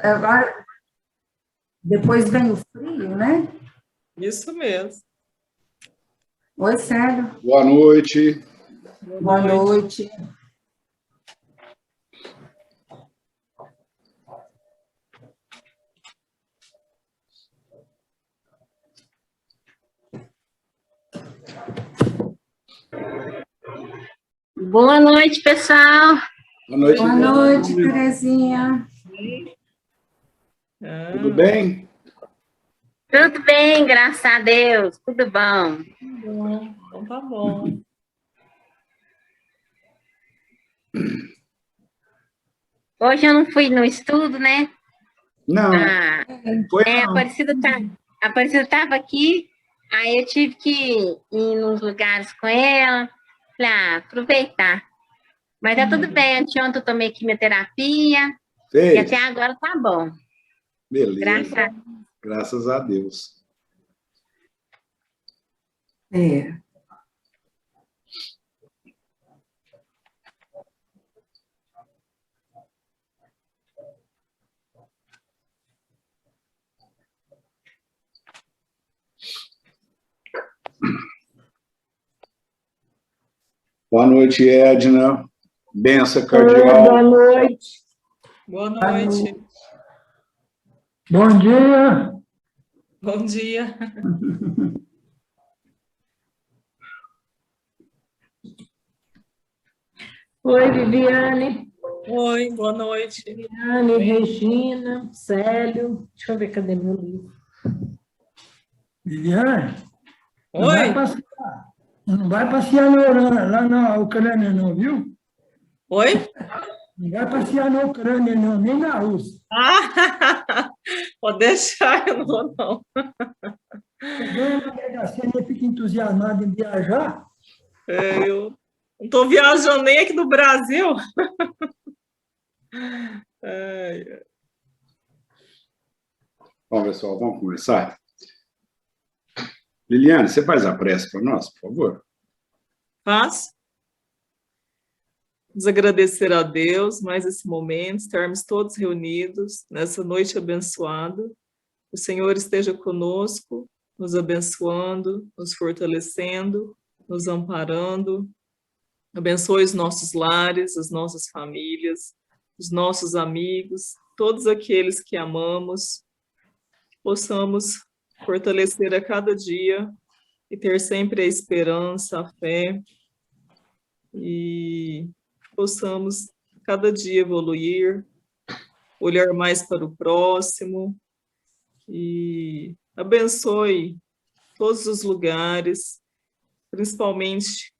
Agora, depois vem o frio, né? Isso mesmo. Oi, Célio. Boa noite. Boa noite. Boa noite, pessoal. Boa noite. Boa noite, Terezinha. Tudo bem? Tudo bem, graças a Deus. Tudo bom. Bom, então tá bom. Hoje eu não fui no estudo, né? Não. Foi não. A Aparecida estava aqui, aí eu tive que ir nos lugares com ela. Falei, aproveitar. Mas tá tudo bem. Anteontem eu tomei quimioterapia. Fez? E até agora tá bom. Beleza. Graças a Deus. É. Boa noite, Edna. Benção cardeal. Boa noite. Boa noite. Bom dia. Bom dia. Oi, Viviane. Oi, boa noite. Viviane, Regina, Célio. Deixa eu ver, cadê meu livro? Viviane, Oi. não vai passear lá na Ucrânia, não, viu? Oi? Não vai passear na Ucrânia, não, nem na Rússia. Ah, pode deixar, eu não vou, não. Você ganha na Mega Sena e fica entusiasmado em viajar? Eu não estou viajando nem aqui do Brasil. Bom, pessoal, vamos começar? Liliane, você faz a prece para nós, por favor? Faço. Vamos agradecer a Deus mais esse momento, estarmos todos reunidos nessa noite abençoada. O Senhor esteja conosco, nos abençoando, nos fortalecendo, nos amparando. Abençoe os nossos lares, as nossas famílias, os nossos amigos, todos aqueles que amamos, que possamos fortalecer a cada dia e ter sempre a esperança, a fé, e possamos cada dia evoluir, olhar mais para o próximo, e abençoe todos os lugares, principalmente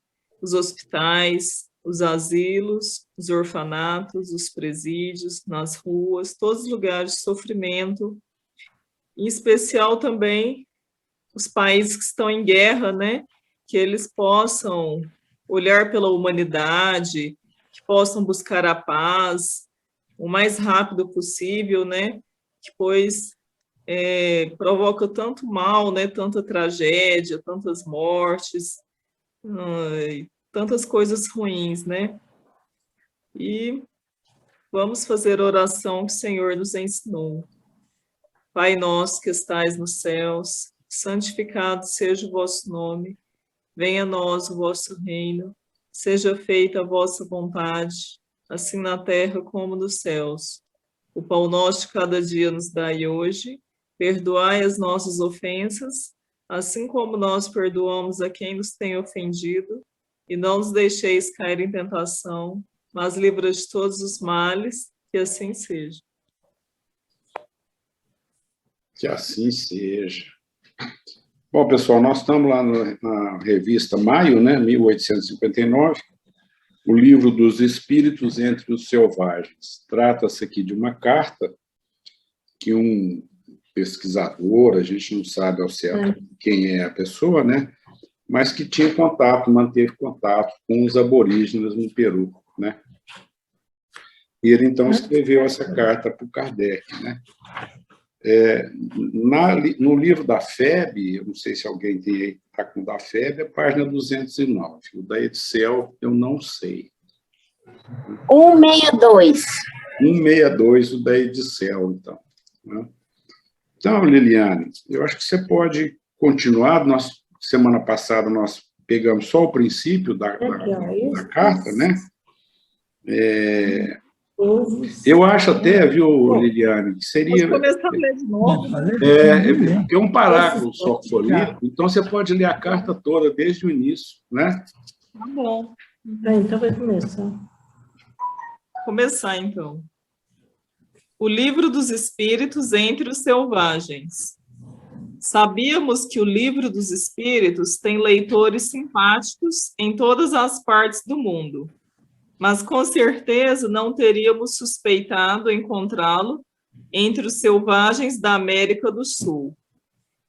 os hospitais, os asilos, os orfanatos, os presídios, nas ruas, todos os lugares de sofrimento, em especial também os países que estão em guerra, né? Que eles possam olhar pela humanidade, que possam buscar a paz o mais rápido possível, né? Que pois provoca tanto mal, né? Tanta tragédia, tantas mortes, tantas coisas ruins, né? E vamos fazer a oração que o Senhor nos ensinou. Pai nosso que estais nos céus, santificado seja o vosso nome, venha a nós o vosso reino, seja feita a vossa vontade, assim na terra como nos céus. O pão nosso de cada dia nos dai hoje, perdoai as nossas ofensas, assim como nós perdoamos a quem nos tem ofendido, e não nos deixeis cair em tentação, mas livra de todos os males, que assim seja. Que assim seja. Bom, pessoal, nós estamos lá na revista Maio, né, 1859, o livro dos Espíritos entre os Selvagens. Trata-se aqui de uma carta que um pesquisador, a gente não sabe ao certo quem é a pessoa, né, mas que tinha contato, manteve contato com os aborígenes no Peru, né. E ele, então, escreveu essa carta para o Kardec, né. No livro da FEB, eu não sei se alguém está com o da FEB, é a página 209. O da Edsel, eu não sei. 162. 162, o da Edicel, então. Né? Então, Liliane, eu acho que você pode continuar. Semana passada nós pegamos só o princípio da carta, né? Eu acho até, viu, Liliane, que seria... Pode começar a ler de novo. Tem um parágrafo só que foi lido, então você pode ler a carta toda, desde o início, né? Tá bom. Então vai começar. Começar, então. O Livro dos Espíritos entre os Selvagens. Sabíamos que o Livro dos Espíritos tem leitores simpáticos em todas as partes do mundo, mas com certeza não teríamos suspeitado encontrá-lo entre os selvagens da América do Sul.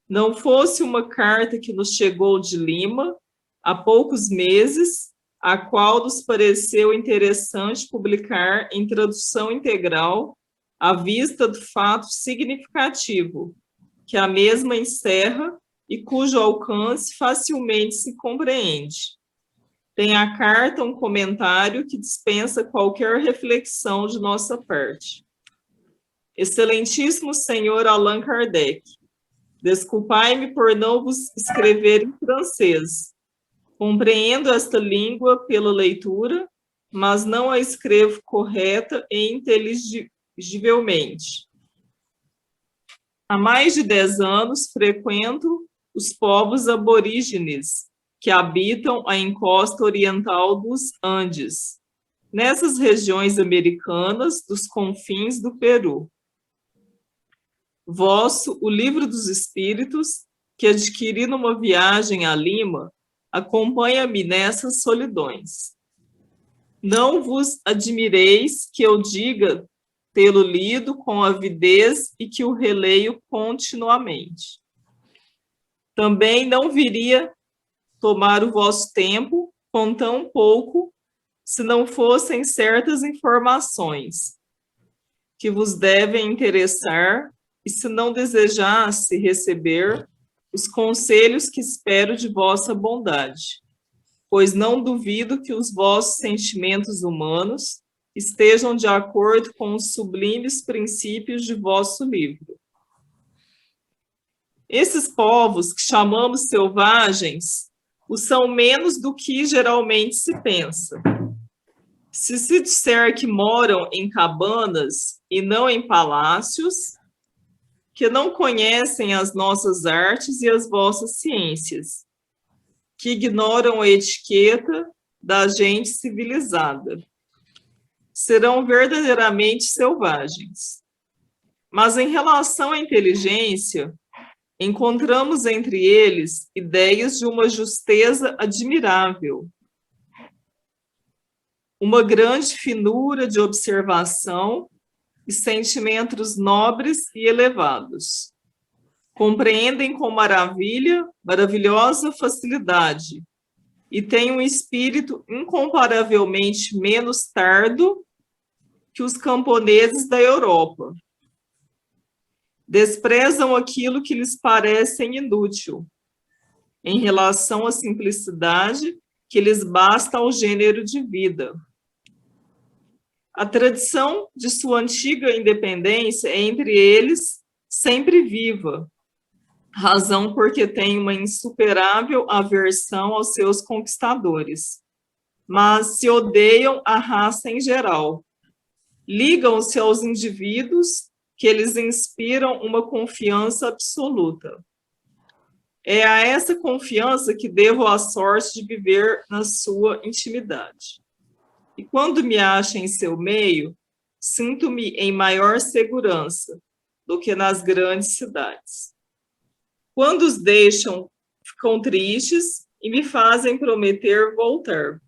Não fosse uma carta que nos chegou de Lima há poucos meses, a qual nos pareceu interessante publicar em tradução integral, à vista do fato significativo que a mesma encerra e cujo alcance facilmente se compreende. Tem a carta um comentário que dispensa qualquer reflexão de nossa parte. Excelentíssimo senhor Allan Kardec, desculpai-me por não vos escrever em francês. Compreendo esta língua pela leitura, mas não a escrevo correta e inteligivelmente. Há mais de 10 anos frequento os povos aborígenes que habitam a encosta oriental dos Andes, nessas regiões americanas dos confins do Peru. Vosso, o Livro dos Espíritos, que adquiri numa viagem a Lima, acompanha-me nessas solidões. Não vos admireis que eu diga tê-lo lido com avidez e que o releio continuamente. Também não viria tomar o vosso tempo com tão pouco, se não fossem certas informações que vos devem interessar e se não desejasse receber os conselhos que espero de vossa bondade, pois não duvido que os vossos sentimentos humanos estejam de acordo com os sublimes princípios de vosso livro. Esses povos que chamamos selvagens, os são menos do que geralmente se pensa. Se se disser que moram em cabanas e não em palácios, que não conhecem as nossas artes e as vossas ciências, que ignoram a etiqueta da gente civilizada, serão verdadeiramente selvagens. Mas em relação à inteligência, encontramos entre eles ideias de uma justeza admirável, uma grande finura de observação e sentimentos nobres e elevados. Compreendem com maravilhosa facilidade e têm um espírito incomparavelmente menos tardo que os camponeses da Europa. Desprezam aquilo que lhes parece inútil, em relação à simplicidade que lhes basta ao gênero de vida. A tradição de sua antiga independência é entre eles sempre viva, razão porque tem uma insuperável aversão aos seus conquistadores, mas se odeiam a raça em geral. Ligam-se aos indivíduos que eles inspiram uma confiança absoluta. É a essa confiança que devo a sorte de viver na sua intimidade. E quando me acho em seu meio, sinto-me em maior segurança do que nas grandes cidades. Quando os deixam, ficam tristes e me fazem prometer voltar.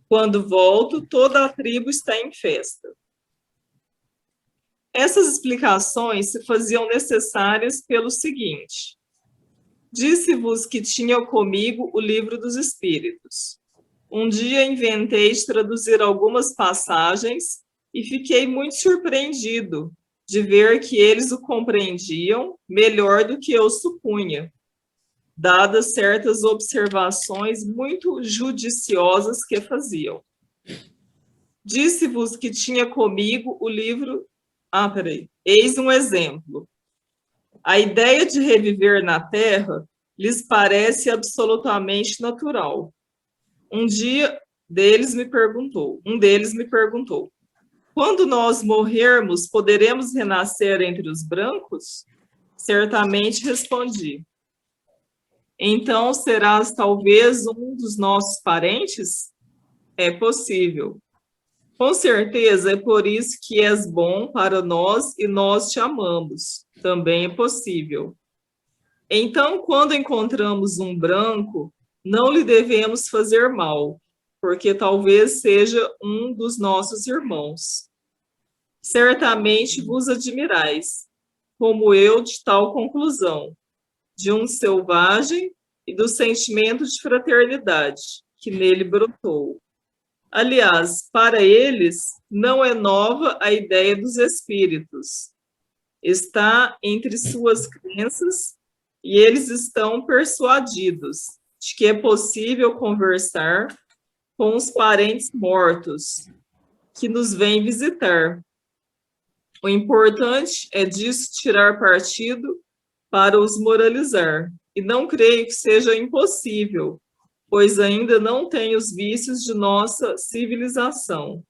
Quando volto, toda a tribo está em festa. Essas explicações se faziam necessárias pelo seguinte: disse-vos que tinha comigo o Livro dos Espíritos. Um dia inventei de traduzir algumas passagens e fiquei muito surpreendido de ver que eles o compreendiam melhor do que eu supunha, dadas certas observações muito judiciosas que faziam. Disse-vos que tinha comigo o livro... peraí. Eis um exemplo. A ideia de reviver na Terra lhes parece absolutamente natural. Um deles me perguntou, quando nós morrermos, poderemos renascer entre os brancos? Certamente respondi. Então, serás talvez um dos nossos parentes? É possível. Com certeza, é por isso que és bom para nós e nós te amamos. Também é possível. Então, quando encontramos um branco, não lhe devemos fazer mal, porque talvez seja um dos nossos irmãos. Certamente vos admirais, como eu, de tal conclusão, de um selvagem e do sentimento de fraternidade que nele brotou. Aliás, para eles, não é nova a ideia dos espíritos. Está entre suas crenças e eles estão persuadidos de que é possível conversar com os parentes mortos que nos vêm visitar. O importante é disso tirar partido para os moralizar, e não creio que seja impossível, pois ainda não tem os vícios de nossa civilização.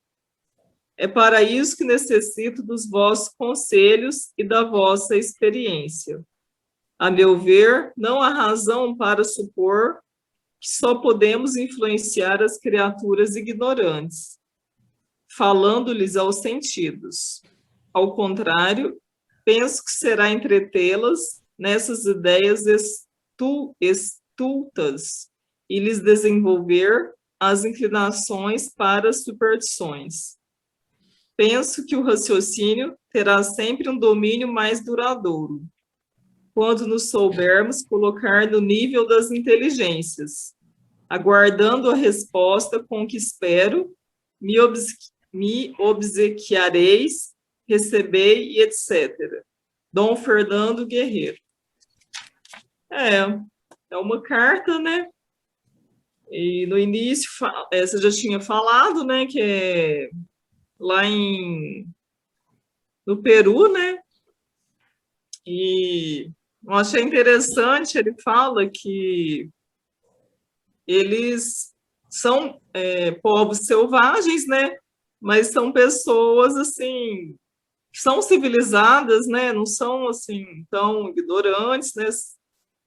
É para isso que necessito dos vossos conselhos e da vossa experiência. A meu ver, não há razão para supor que só podemos influenciar as criaturas ignorantes, falando-lhes aos sentidos. Ao contrário, penso que será entretê-las nessas ideias estultas e lhes desenvolver as inclinações para as superstições. Penso que o raciocínio terá sempre um domínio mais duradouro, quando nos soubermos colocar no nível das inteligências, aguardando a resposta com que espero, me obsequiareis, recebei e etc. Dom Fernando Guerreiro. É uma carta, né? E no início, você já tinha falado, né, que é lá no Peru, né? E eu achei interessante, ele fala que eles são povos selvagens, né? Mas são pessoas, assim, são civilizadas, né? Não são, assim, tão ignorantes, né?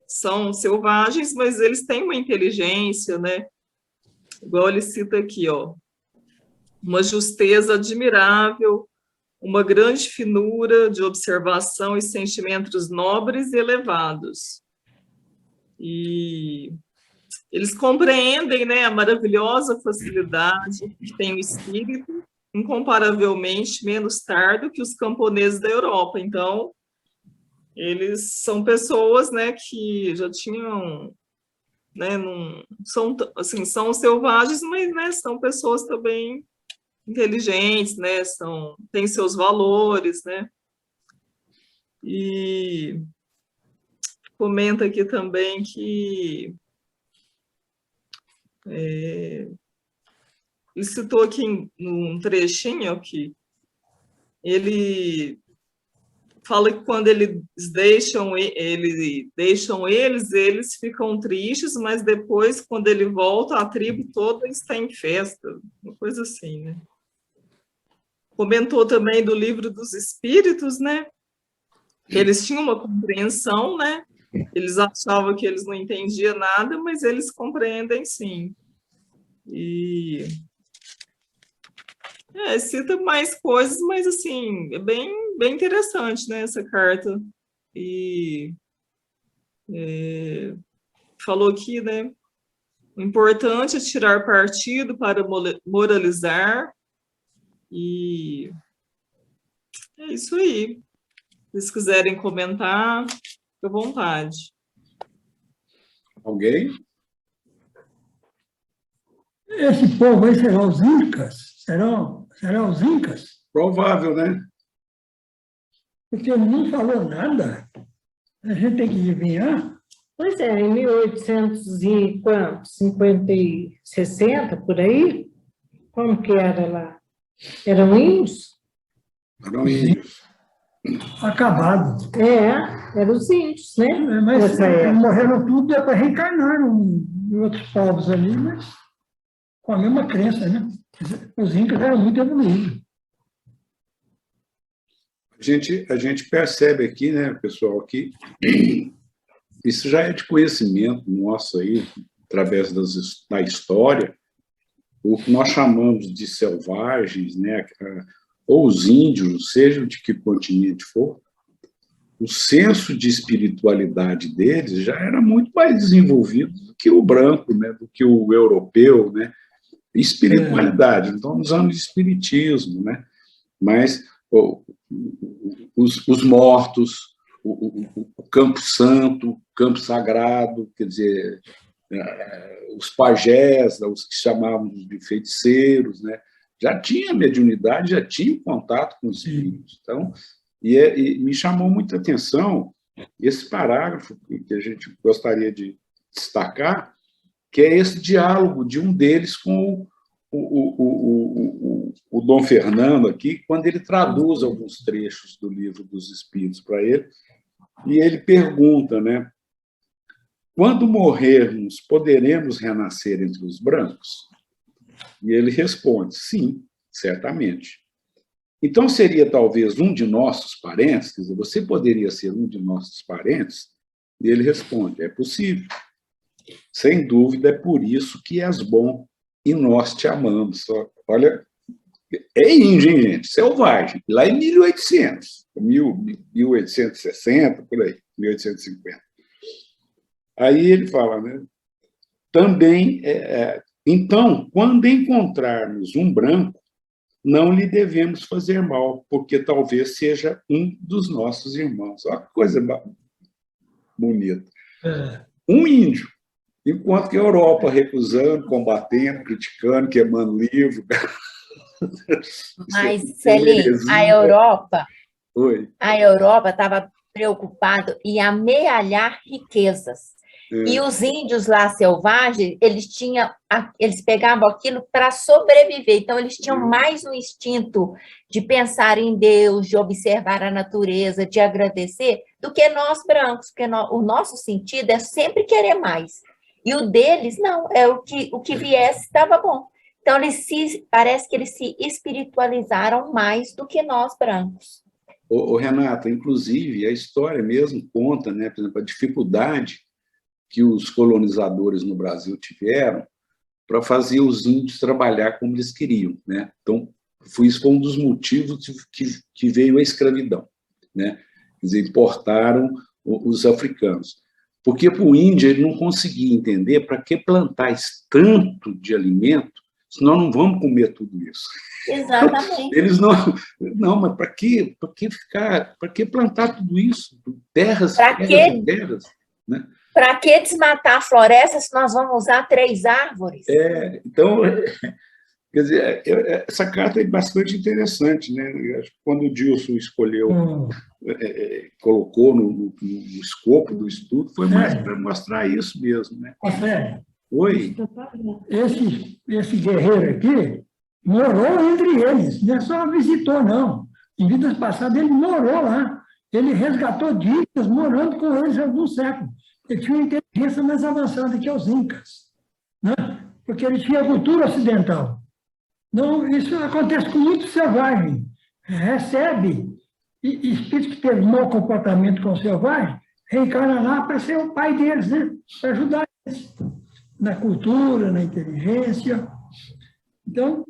São selvagens, mas eles têm uma inteligência, né? Igual ele cita aqui, ó. Uma justeza admirável, uma grande finura de observação e sentimentos nobres e elevados. E eles compreendem, né, a maravilhosa facilidade que tem o espírito, incomparavelmente menos tardo que os camponeses da Europa. Então, eles são pessoas, né, que já tinham, né, não são, assim, são selvagens, mas, né, são pessoas também inteligentes, né, têm seus valores, né, e comenta aqui também que ele citou aqui num trechinho que ele fala que quando eles deixam eles ficam tristes, mas depois, quando ele volta, a tribo toda está em festa, uma coisa assim, né? Comentou também do Livro dos Espíritos, né? Eles tinham uma compreensão, né? Eles achavam que eles não entendiam nada, mas eles compreendem sim. E cita mais coisas, mas assim, é bem interessante, né, essa carta. E falou aqui, né, o importante é tirar partido para moralizar, e é isso aí. Se vocês quiserem comentar, fique à vontade. Alguém? Esse povo aí serão os incas? Serão os incas? Provável, né? Porque ele não falou nada. A gente tem que adivinhar. Pois é, em 1850, por aí, como que era lá? Eram índios? Eram índios. Acabado. Eram os índios, né? Mas Nessa época. morreram tudo, depois reencarnaram em outros povos ali, mas com a mesma crença, né? Os incas eram muito evoluídos. A gente percebe aqui, né, pessoal, que isso já é de conhecimento nosso aí, através da história, o que nós chamamos de selvagens, né, ou os índios, seja de que continente for, o senso de espiritualidade deles já era muito mais desenvolvido do que o branco, né, do que o europeu, né? Espiritualidade, não estamos usando de espiritismo, né? Mas os mortos, o campo santo, o campo sagrado, quer dizer, os pajés, os que chamávamos de feiticeiros, né? Já tinha mediunidade, já tinha contato com os espíritos. Então, e me chamou muita atenção esse parágrafo que a gente gostaria de destacar, que é esse diálogo de um deles com o Dom Fernando aqui, quando ele traduz alguns trechos do Livro dos Espíritos para ele, e ele pergunta, né, quando morrermos, poderemos renascer entre os brancos? E ele responde, sim, certamente. Então, seria talvez um de nossos parentes, quer dizer, você poderia ser um de nossos parentes? E ele responde, é possível. Sem dúvida, é por isso que és bom e nós te amamos. Olha, é índio, hein, gente? Selvagem. Lá em 1800, 1860, por aí, 1850. Aí ele fala, né? Também, então, quando encontrarmos um branco, não lhe devemos fazer mal, porque talvez seja um dos nossos irmãos. Olha que coisa bonita. Um índio, enquanto que a Europa recusando, combatendo, criticando, queimando livro. Mas, Celim, Oi. a Europa estava preocupada em amealhar riquezas. E os índios lá selvagens, eles pegavam aquilo para sobreviver. Então, eles tinham mais um instinto de pensar em Deus, de observar a natureza, de agradecer, do que nós brancos, porque o nosso sentido é sempre querer mais. E o deles, não, é o que viesse estava bom. Então, parece que eles se espiritualizaram mais do que nós brancos. Renata, inclusive, a história mesmo conta, né, por exemplo, a dificuldade que os colonizadores no Brasil tiveram para fazer os índios trabalhar como eles queriam, né? Então, isso foi um dos motivos que veio a escravidão, né? Quer dizer, importaram os africanos. Porque para o índio ele não conseguia entender para que plantar esse tanto de alimento, se nós não vamos comer tudo isso. Exatamente. Eles não, mas para que plantar tudo isso? Terras, né? Para que desmatar a floresta se nós vamos usar 3 árvores? Então, quer dizer, essa carta é bastante interessante, né? Quando o Dilson escolheu, colocou no escopo do estudo, foi mais para mostrar isso mesmo, né? Oi? Esse guerreiro aqui morou entre eles, não é só visitou, não. Em vidas passadas, ele morou lá. Ele resgatou dicas morando com eles há alguns séculos. Ele tinha uma inteligência mais avançada que os incas, né? Porque ele tinha a cultura ocidental. Não, isso acontece com muito selvagem. Recebe espírito que teve mau comportamento com o selvagem, reencarna lá para ser o pai deles, né? Para ajudar eles na cultura, na inteligência. Então,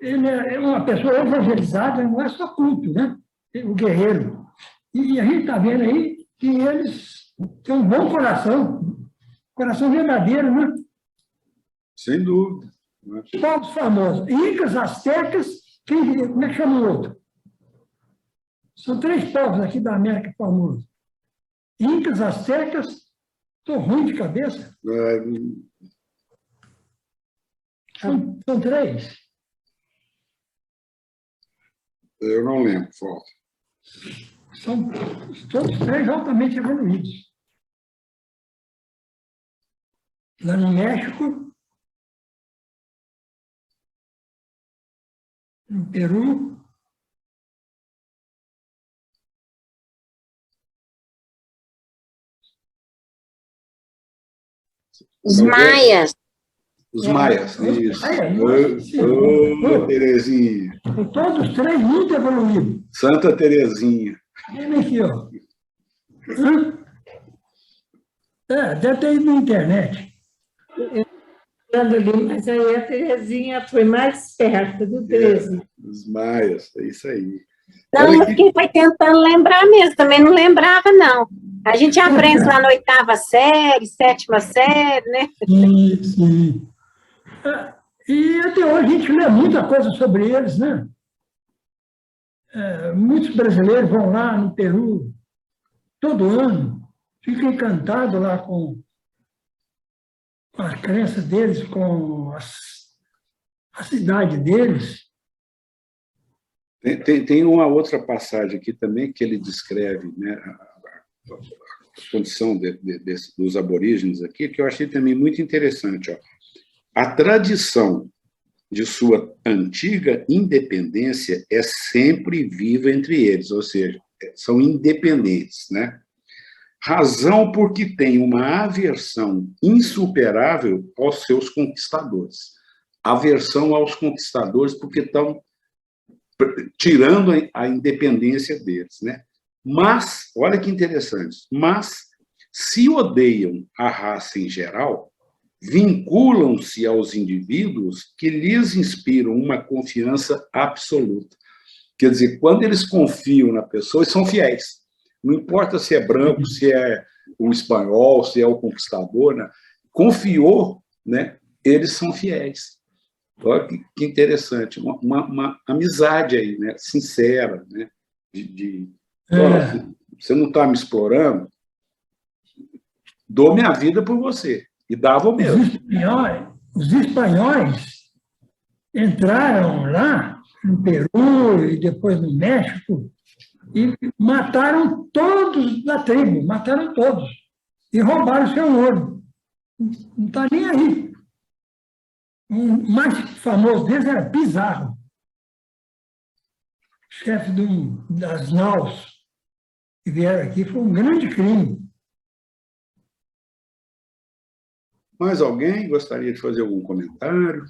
ele é uma pessoa evangelizada, não é só culto, né? O guerreiro. E a gente está vendo aí que eles têm um bom coração verdadeiro, né? Sem dúvida. Povos famosos, incas, astecas, como é que chama o outro? São 3 povos aqui da América famosos. Incas, astecas, estou ruim de cabeça. São 3. Eu não lembro, falta. São todos 3 altamente evoluídos. Lá no México, no Peru. Os maias. Os maias, isso. Sim. Ô, Terezinha. Todos três muito evoluídos. Santa Terezinha. Vem aqui, ó. Deve ter ido na internet. Ali, mas aí a Terezinha foi mais esperta do 13. Os maias, é isso aí. Não, Olha eu fiquei foi tentando lembrar mesmo, também não lembrava, não. A gente aprende lá na 8ª série, 7ª série, né? Sim, sim. E até hoje a gente lê muita coisa sobre eles, né? Muitos brasileiros vão lá no Peru todo ano, ficam encantados lá com as crenças deles, com a cidade deles. Tem uma outra passagem aqui também que ele descreve, né, a condição dos aborígenes aqui, que eu achei também muito interessante. Ó. A tradição de sua antiga independência é sempre viva entre eles, ou seja, são independentes, né? Razão porque tem uma aversão insuperável aos seus conquistadores. Aversão aos conquistadores porque estão tirando a independência deles, né? Mas, olha que interessante, mas se odeiam a raça em geral, vinculam-se aos indivíduos que lhes inspiram uma confiança absoluta. Quer dizer, quando eles confiam na pessoa, eles são fiéis. Não importa se é branco, se é o espanhol, se é o conquistador, né? Confiou, né? Eles são fiéis. Olha que interessante, uma amizade aí, né? Sincera, né? Olha, você não está me explorando, dou minha vida por você. E dava o mesmo. Os espanhóis entraram lá no Peru e depois no México e mataram todos da tribo, mataram todos. E roubaram seu ouro. Não está nem aí. O mais famoso deles era Pizarro, chefe das naus que vieram aqui. Foi um grande crime. Mais alguém gostaria de fazer algum comentário?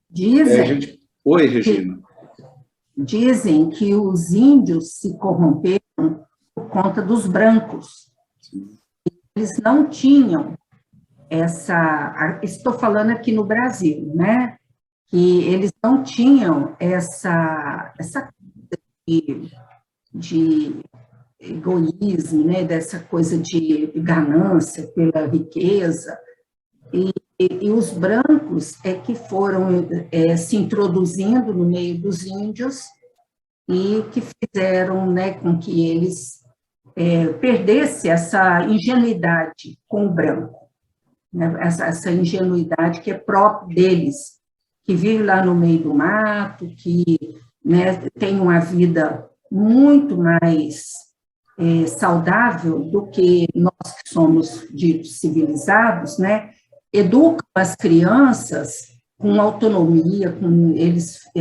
Dizem, Oi, Regina. dizem que os índios se corromperam por conta dos brancos. Sim. Eles não tinham estou falando aqui no Brasil, né? Que eles não tinham essa de egoísmo, né? Dessa coisa de ganância pela riqueza. E os brancos é que foram se introduzindo no meio dos índios e que fizeram, né, com que eles perdessem essa ingenuidade com o branco, né, essa ingenuidade que é própria deles, que vive lá no meio do mato, que, né, tem uma vida muito mais saudável do que nós que somos ditos civilizados, né? Educam as crianças com autonomia,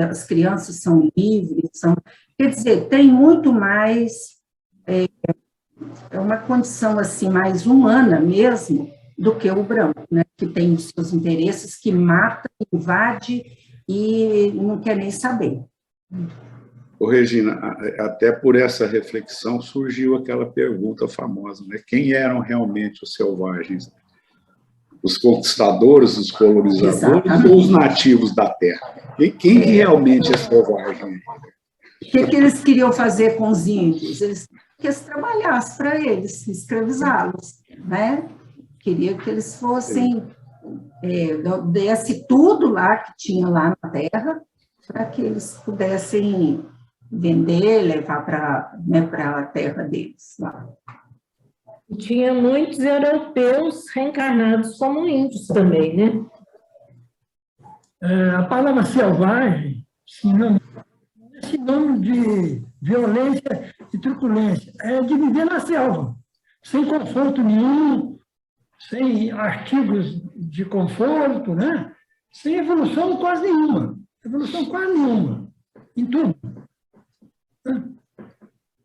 as crianças são livres, quer dizer, tem muito mais, uma condição assim, mais humana mesmo, do que o branco, né, que tem os seus interesses, que mata, invade e não quer nem saber. Ô, Regina, até por essa reflexão surgiu aquela pergunta famosa, né? Quem eram realmente os selvagens? Os conquistadores, os colonizadores, exatamente, ou os nativos da terra? Quem realmente é selvagem? O que eles queriam fazer com os índios? Eles queriam que eles trabalhassem para eles, escravizá-los, né? Queria que eles fossem, desse tudo lá que tinha lá na terra, para que eles pudessem vender, levar para, né, para a terra deles lá. Tinha muitos europeus reencarnados como índios também, né? A palavra selvagem, sinônimo de violência e truculência, é de viver na selva, sem conforto nenhum, sem artigos de conforto, né? sem evolução quase nenhuma. Evolução quase nenhuma. Em tudo. Né?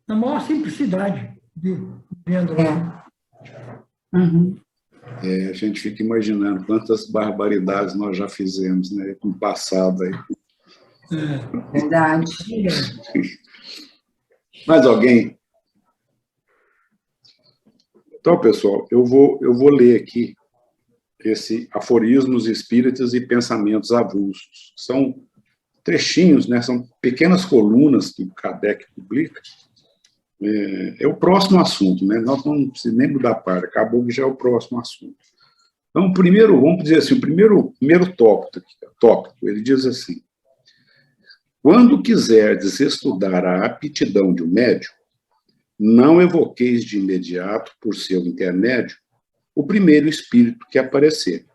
Na maior simplicidade de vendo lá. Uhum. A gente fica imaginando quantas barbaridades nós já fizemos, né, no passado. Aí. Verdade. Mais alguém? Então, pessoal, eu vou ler aqui esse Aforismos Espíritas e Pensamentos Avulsos. São trechinhos, né, são pequenas colunas que o Kardec publica. É o próximo assunto, né? Nós não precisamos nem mudar a parte, acabou que já é o próximo assunto. Então, primeiro, vamos dizer assim, o primeiro tópico, ele diz assim: quando quiserdes estudar a aptidão de um médium, não evoqueis de imediato, por seu intermédio, o primeiro espírito que aparecer,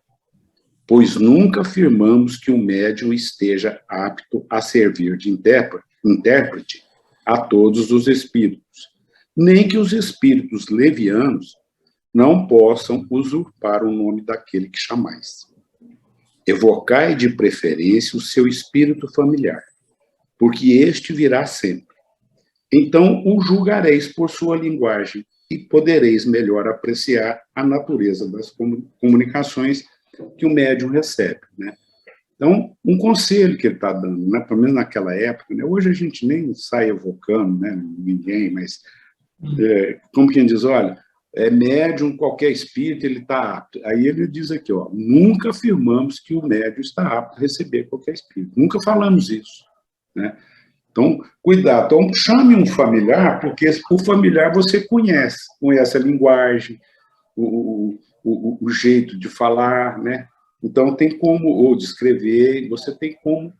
pois nunca afirmamos que o médium esteja apto a servir de intérprete a todos os espíritos, nem que os espíritos levianos não possam usurpar o nome daquele que chamais. Evocai de preferência o seu espírito familiar, porque este virá sempre. Então o julgareis por sua linguagem e podereis melhor apreciar a natureza das comunicações que o médium recebe, né? Então, um conselho que ele está dando, né, pelo menos naquela época, né, hoje a gente nem sai evocando, né, ninguém, mas como quem diz, olha, médium, qualquer espírito, ele está apto. Aí ele diz aqui, ó, nunca afirmamos que o médium está apto a receber qualquer espírito, nunca falamos isso, né? Então, cuidado. Então, chame um familiar, porque o familiar você conhece a linguagem, o jeito de falar, né? Então, tem como, ou de escrever, você tem como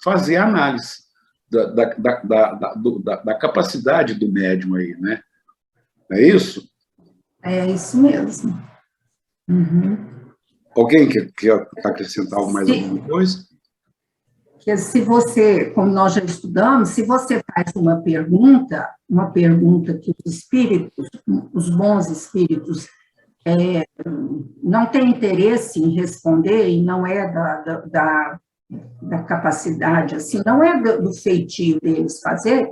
fazer a análise da capacidade do médium aí, né? É isso? É isso mesmo. Uhum. Alguém quer acrescentar mais alguma coisa? Que se você, como nós já estudamos, se você faz uma pergunta que os espíritos, os bons espíritos, não têm interesse em responder, e não é da capacidade, assim, não é do feitio deles fazer,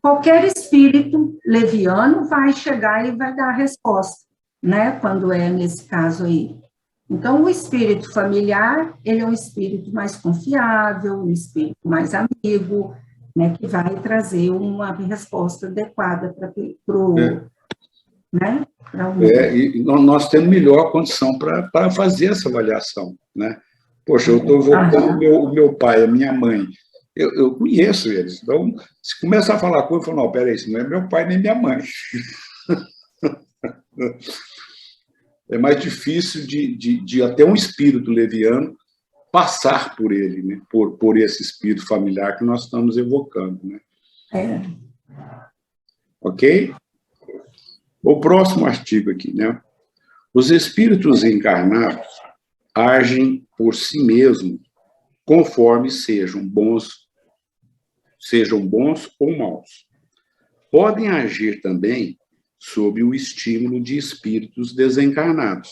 qualquer espírito leviano vai chegar e vai dar a resposta, né, quando é nesse caso aí. Então, o espírito familiar, ele é um espírito mais confiável, um espírito mais amigo, né, que vai trazer uma resposta adequada para o né? E nós temos melhor condição para fazer essa avaliação, né? Poxa, eu estou evocando o meu pai, a minha mãe, eu conheço eles, então, se começar a falar com ele, eu falo, não, peraí, isso não é meu pai nem minha mãe. É mais difícil de até um espírito leviano passar por ele, né? por esse espírito familiar que nós estamos evocando, né? Ok? O próximo artigo aqui, né? Os espíritos encarnados agem por si mesmos conforme sejam bons ou maus. Podem agir também sob o estímulo de espíritos desencarnados,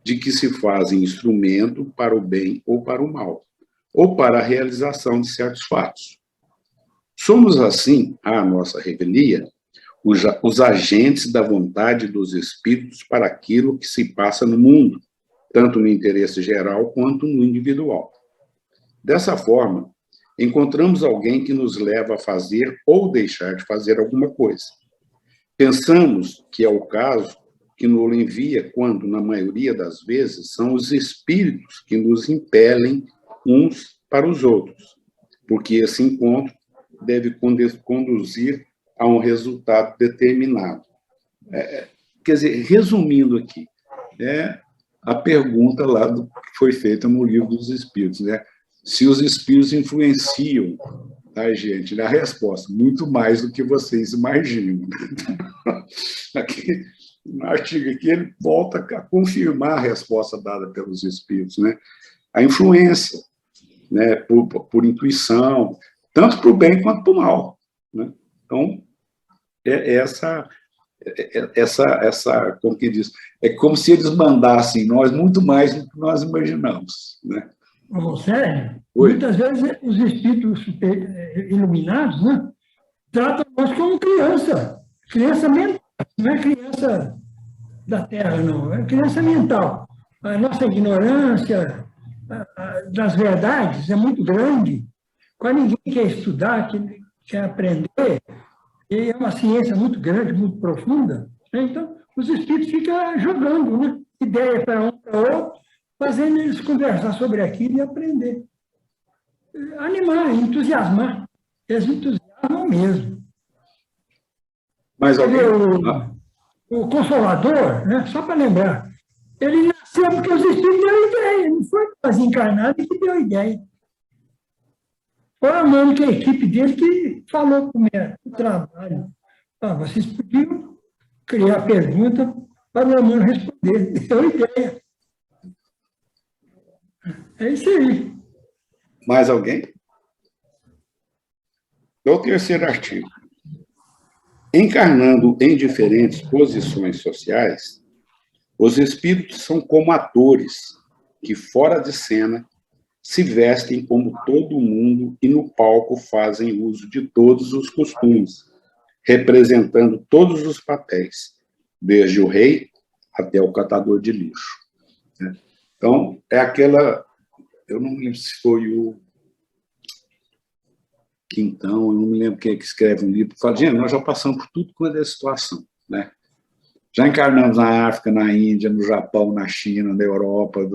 de que se fazem instrumento para o bem ou para o mal, ou para a realização de certos fatos. Somos, assim, à nossa revelia, os agentes da vontade dos espíritos para aquilo que se passa no mundo, tanto no interesse geral quanto no individual. Dessa forma, encontramos alguém que nos leva a fazer ou deixar de fazer alguma coisa. Pensamos que é o caso que nos envia quando, na maioria das vezes, são os espíritos que nos impelem uns para os outros, porque esse encontro deve conduzir a um resultado determinado. Quer dizer, resumindo aqui, a pergunta lá que foi feita no Livro dos Espíritos, né? Se os espíritos influenciam a gente, na resposta, muito mais do que vocês imaginam. Aqui, no artigo aqui, ele volta a confirmar a resposta dada pelos espíritos, né? A influência, né? Por intuição, tanto para o bem quanto para o mal, né? Então, como que diz, é como se eles mandassem nós muito mais do que nós imaginamos, né? Ô, Sérgio, Oi. muitas vezes os espíritos iluminados, né, tratam nós como criança. Criança mental, não é criança da Terra, não. É criança mental. A nossa ignorância das verdades é muito grande. Quando ninguém quer estudar, quer aprender, e é uma ciência muito grande, muito profunda, né? Então, os espíritos ficam jogando, né? Ideia para um para outro, fazendo eles conversar sobre aquilo e aprender. Animar, entusiasmar. Eles entusiasmam mesmo. Mais alguém? O Consolador, né? Só para lembrar, ele nasceu porque os espíritos deram ideia, não foi as encarnadas que deu ideia. Foi a única equipe dele que falou com o trabalho. Vocês podiam criar pergunta para o humano responder. Deu ideia. É isso aí. Mais alguém? O terceiro artigo. Encarnando em diferentes posições sociais, os espíritos são como atores que, fora de cena, se vestem como todo mundo e no palco fazem uso de todos os costumes, representando todos os papéis, desde o rei até o catador de lixo. Então, é aquela... Eu não me lembro se foi o Quintão, eu não me lembro quem é que escreve um livro, que fala, gente, nós já passamos por tudo quanto é situação, né? Já encarnamos na África, na Índia, no Japão, na China, na Europa,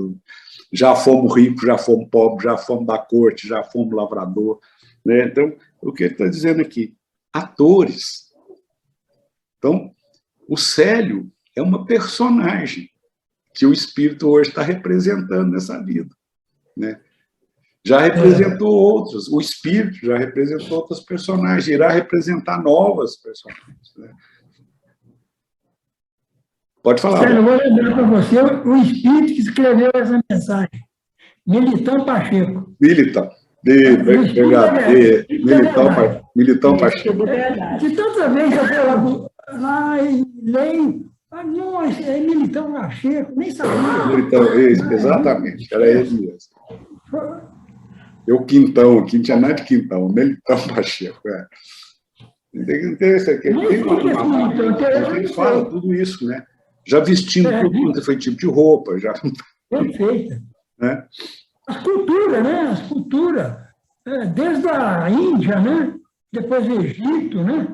já fomos ricos, já fomos pobres, já fomos da corte, já fomos lavrador, né? Então, o que ele está dizendo aqui? Atores. Então, o Célio é uma personagem que o espírito hoje está representando nessa vida, né? Já representou outros, o espírito já representou outros personagens, irá representar novas personagens, né? Pode falar. Sérgio, eu vou lembrar para você o espírito que escreveu essa mensagem. Militão Pacheco. Militão. Militão Pacheco. De tanta vez eu vou lá e leio. Não, é Militão Pacheco, nem sabia. Militão, exatamente, era ele mesmo. Eu Quintão, aqui não tinha nada de Quintão, Militão Pacheco. Ele fala tudo isso, né? Já vestindo tudo quanto foi tipo de roupa, já. Perfeita. Né? As culturas, né? As culturas. Desde a Índia, né? Depois o Egito, né?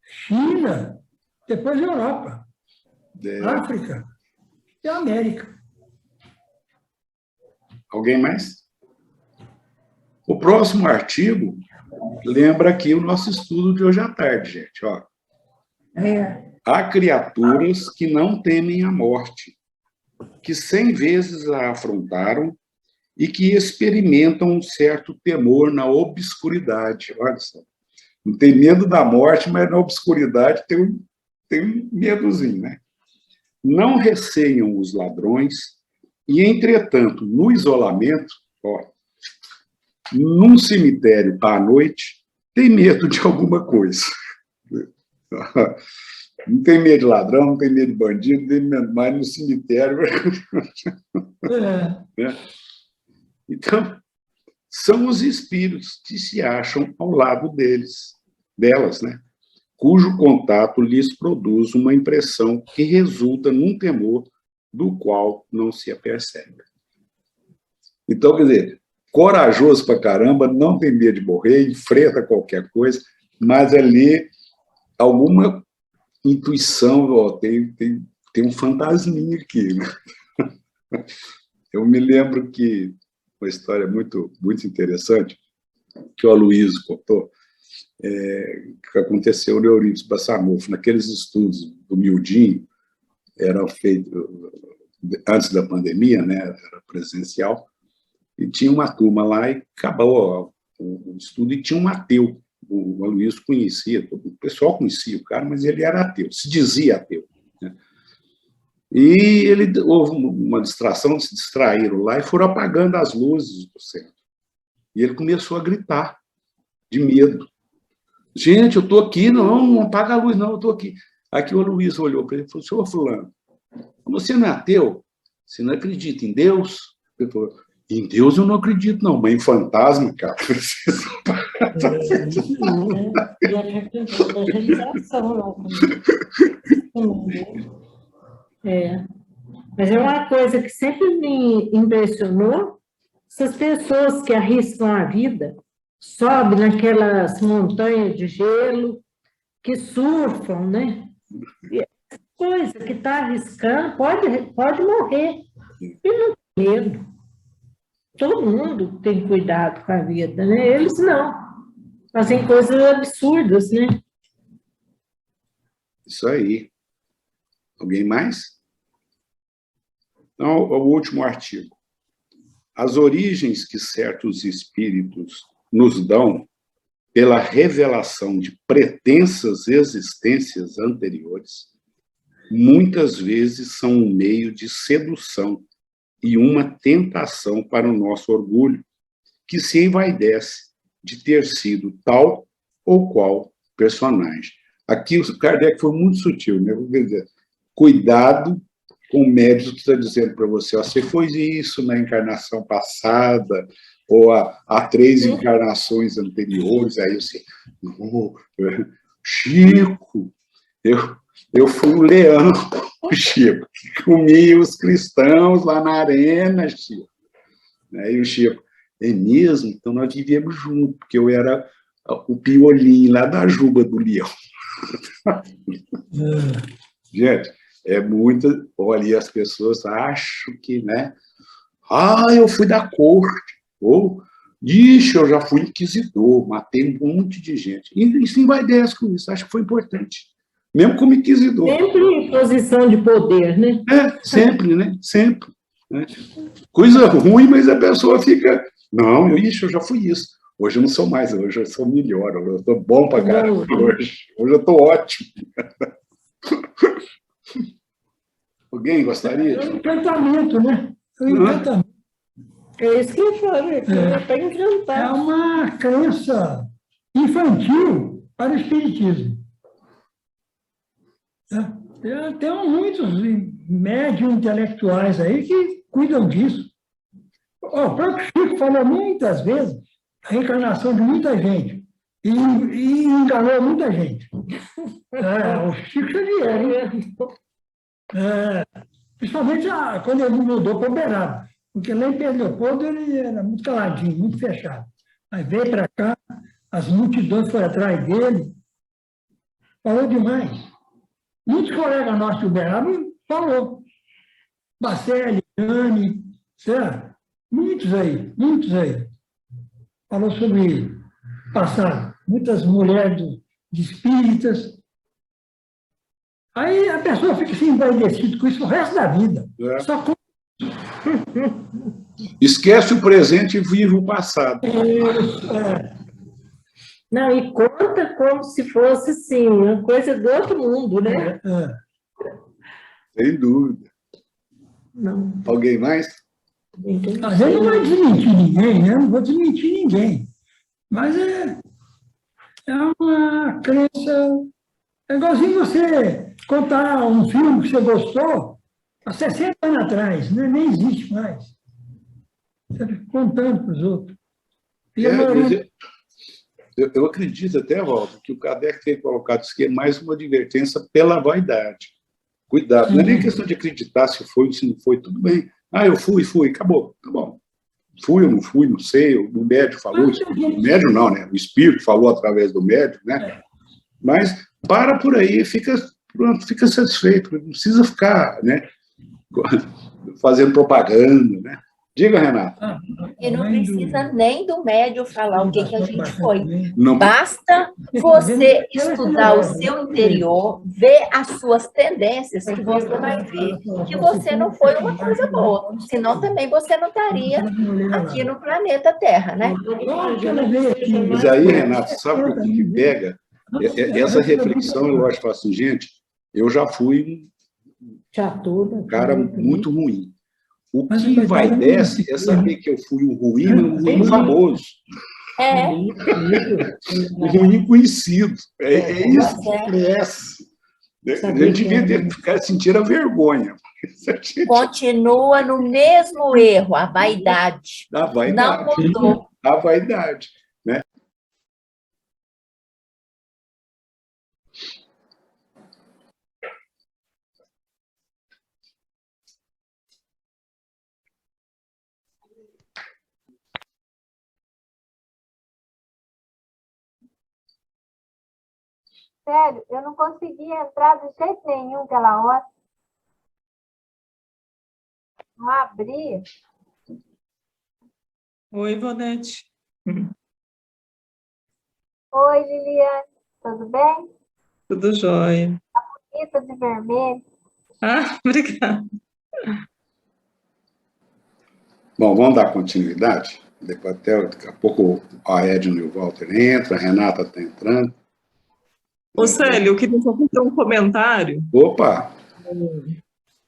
China, depois a Europa, África e a América. Alguém mais? O próximo artigo lembra aqui o nosso estudo de hoje à tarde, gente. Ó. Há criaturas que não temem a morte, que 100 vezes a afrontaram e que experimentam um certo temor na obscuridade. Olha só. Não tem medo da morte, mas na obscuridade tem um medozinho, né? Não receiam os ladrões e, entretanto, no isolamento, ó, num cemitério à noite, tem medo de alguma coisa. Não tem medo de ladrão, não tem medo de bandido, não tem medo mais no cemitério. Então, são os espíritos que se acham ao lado delas, né? Cujo contato lhes produz uma impressão que resulta num temor do qual não se apercebe. Então, quer dizer, corajoso pra caramba, não tem medo de morrer, enfrenta qualquer coisa, mas ali alguma intuição, ó, tem um fantasminha aqui, né? Eu me lembro que uma história muito, muito interessante que o Aloysio contou, que aconteceu no Eurípides Bassanufo, naqueles estudos do Mildinho, eram feitos antes da pandemia, né, era presencial, e tinha uma turma lá e acabou o estudo e tinha um ateu. O Aloysio conhecia, o pessoal conhecia o cara, mas ele era ateu, se dizia ateu, né? E houve uma distração, se distraíram lá e foram apagando as luzes do centro. E ele começou a gritar, de medo. Gente, eu estou aqui, não apaga a luz, não, eu estou aqui. Aqui o Aloysio olhou para ele e falou, senhor fulano, você não é ateu? Você não acredita em Deus? Ele falou, Em Deus eu não acredito, não, mas em fantasma, cara. E a questão da realização lá também. Mas é uma coisa que sempre me impressionou, essas pessoas que arriscam a vida, sobem naquelas montanhas de gelo, que surfam, né? E coisa que está arriscando, pode morrer. E não tem medo. Todo mundo tem cuidado com a vida, né? Eles não. Fazem coisas absurdas, né? Isso aí. Alguém mais? Então, o último artigo. As origens que certos espíritos nos dão pela revelação de pretensas existências anteriores, muitas vezes são um meio de sedução e uma tentação para o nosso orgulho, que se envaidece de ter sido tal ou qual personagem. Aqui o Kardec foi muito sutil, né? Vou dizer, cuidado com o médico que está dizendo para você, ó, você foi isso na encarnação passada, ou há 3 encarnações anteriores, aí você, Chico, eu fui um leão, Chico, que comia os cristãos lá na arena, Chico. Aí o Chico, é mesmo? Então nós vivíamos juntos, porque eu era o piolinho lá da juba do leão. Gente, é muito... Olha, as pessoas acham que, né? Eu fui da corte. Ou, ixi, eu já fui inquisidor, matei um monte de gente. E se envaidece com isso, acho que foi importante. Mesmo como inquisidor. Sempre em posição de poder, né? Sempre, né? Sempre. Né? Coisa ruim, mas a pessoa fica... Não, ixi, eu já fui isso. Hoje eu não sou mais, hoje eu sou melhor. Eu estou bom para caramba hoje. Hoje eu estou ótimo. Alguém gostaria? É um encantamento, né? É um encantamento. É isso que eu falei, está encantado. É uma crença infantil para o espiritismo. Tem muitos médiums intelectuais aí que cuidam disso. O próprio Chico falou muitas vezes a reencarnação de muita gente e enganou muita gente. O Chico Xavier, principalmente quando ele mudou para Uberaba, porque lá em Pedro Leopoldo ele era muito caladinho, muito fechado. Aí veio para cá, as multidões foram atrás dele, falou demais. Muitos colegas nossos de Uberaba falou. Bacelli, Dani, certo? Muitos aí. Falou sobre passado. Muitas mulheres de espíritas. Aí a pessoa fica assim, envaidecida com isso o resto da vida. Só com... Esquece o presente e vive o passado. Não, e conta como se fosse, assim, uma coisa do outro mundo, né? Sem dúvida. Não. Alguém mais? A gente não vai desmentir ninguém, né? Não vou desmentir ninguém. Mas é uma crença... É igualzinho você contar um filme que você gostou há 60 anos atrás, né? Nem existe mais. Você fica contando para os outros. Eu acredito até, Walter, que o Kardec tem colocado isso aqui é mais uma advertência pela vaidade. Cuidado, não é nem questão de acreditar se foi ou se não foi, tudo bem. Eu fui, acabou, tá bom. Fui ou não fui, não sei, o médium falou isso. O médium não, né? O espírito falou através do médium, né? Mas para por aí, fica satisfeito, não precisa ficar, né, fazendo propaganda, né? Diga, Renata. E não precisa nem do médium falar o que a gente foi. Não. Basta você estudar o seu interior, ver as suas tendências, que você vai ver que você não foi uma coisa boa. Senão também você não estaria aqui no planeta Terra, né? Mas aí, Renata, sabe o que pega? Essa reflexão, eu acho que assim, gente, eu já fui um cara muito ruim. O que envaidece é saber que eu fui um ruim, mas um ruim famoso. Um ruim conhecido. É isso que cresce. Ele devia sentir a vergonha. Continua no mesmo erro, a vaidade. A vaidade. Não mudou. A vaidade, né? Sério, eu não consegui entrar de jeito nenhum aquela hora. Não abri. Oi, Ivonete. Oi, Liliane, tudo bem? Tudo jóia. Bonita de vermelho. Ah, obrigada. Bom, vamos dar continuidade? Depois, daqui a pouco a Edna e o Walter entram, a Renata está entrando. Ô, Célio, eu queria só fazer um comentário. Opa!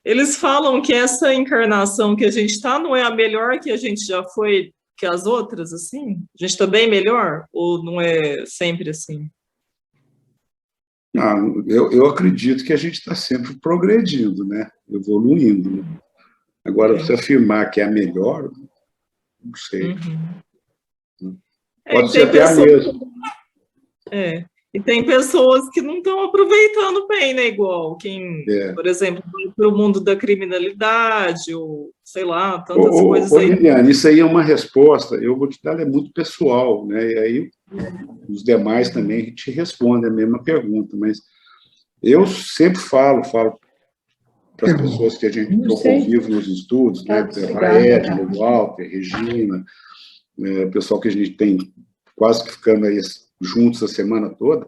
Eles falam que essa encarnação que a gente está não é a melhor que a gente já foi que as outras, assim? A gente está bem melhor? Ou não é sempre assim? Não, eu acredito que a gente está sempre progredindo, né? Evoluindo. Né? Agora, você afirmar que é a melhor, não sei. Pode ser até a mesma. E tem pessoas que não estão aproveitando bem, né? Igual quem, por exemplo, vai para o mundo da criminalidade, ou sei lá, tantas coisas aí. Liliane, isso aí é uma resposta, eu vou te dar, ela é muito pessoal, né? E aí os demais também te respondem a mesma pergunta, mas eu sempre falo para as pessoas que a gente convive nos estudos, né? A Edna, o Walter, a Regina, o pessoal que a gente tem quase que ficando aí juntos a semana toda,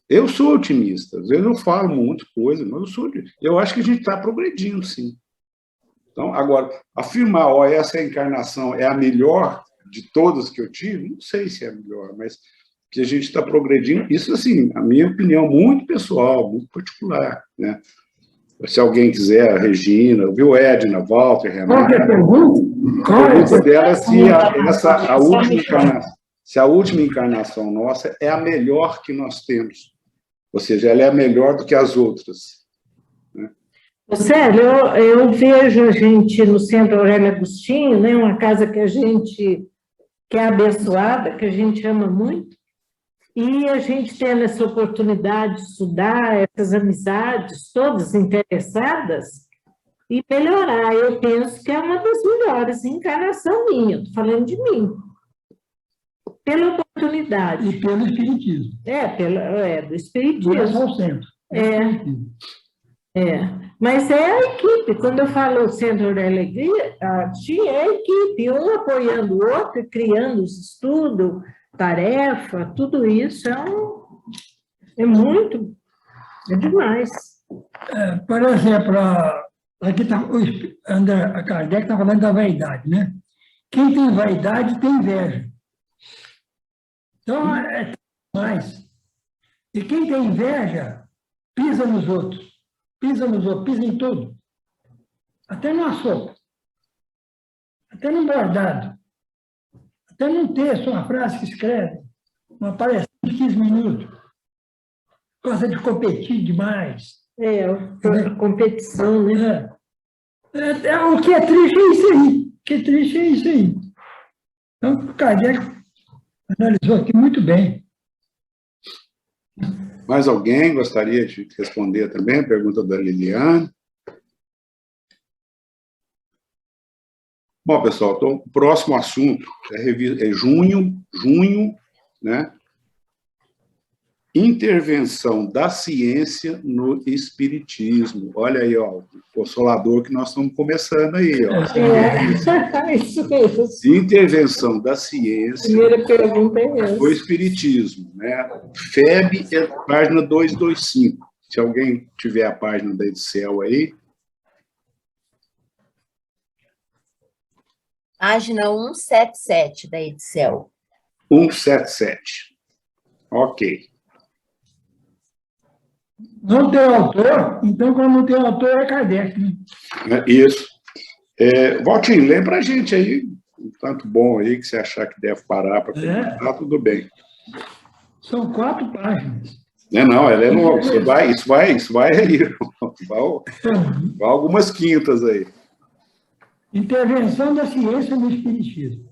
eu sou otimista. Às vezes eu falo um monte de coisa, mas eu acho que a gente está progredindo, sim. Então, agora, afirmar, essa encarnação é a melhor de todas que eu tive, não sei se é a melhor, mas que a gente está progredindo, isso, assim, a minha opinião muito pessoal, muito particular, né? Se alguém quiser, a Regina, viu, Edna, Walter, Renata... Qual que é a pergunta? A pergunta dela é se a última encarnação nossa é a melhor que nós temos. Ou seja, ela é a melhor do que as outras. Né? Sério, eu vejo a gente no Centro Aurélio Agostinho, né, uma casa que é abençoada, que a gente ama muito, e a gente tendo essa oportunidade de estudar, essas amizades todas interessadas, e melhorar. Eu penso que é uma das melhores encarnações minha, estou falando de mim. Pela oportunidade. E pelo espiritismo. Do espiritismo. Não é só o centro. Mas é a equipe. Quando eu falo Centro Aurélio Agostinho, é a equipe, um apoiando o outro, criando os estudos, tarefa, tudo isso é demais. Por exemplo, aqui a Kardec está falando da vaidade, né? Quem tem vaidade tem inveja. Então, é mais. E quem tem inveja, pisa nos outros. Pisa em tudo. Até numa sopa. Até num bordado. Até num texto, uma frase que escreve. Uma palestra de 15 minutos. Gosta de competir demais. A competição, né? O que é triste é isso aí. O que é triste é isso aí. Então, o Kardec analisou aqui muito bem. Mais alguém gostaria de responder também a pergunta da Liliane? Bom, pessoal, então, o próximo assunto é junho, né? Intervenção da ciência no espiritismo. Olha aí, ó, o consolador que nós estamos começando aí, ó. Isso mesmo. Intervenção da ciência Primeira pergunta é essa. no espiritismo, né? FEB, página 225. Se alguém tiver a página da Edicel aí. Página 177 da Edicel. 177. Ok. Não tem autor, então, quando não tem autor, é Kardec. Né? Isso. Valtinho, lê para a gente aí, um tanto bom aí, que você achar que deve parar para perguntar, tudo bem. São 4 páginas. Não, ela é longa. Isso vai aí. Vai algumas quintas aí. Intervenção da ciência no espiritismo.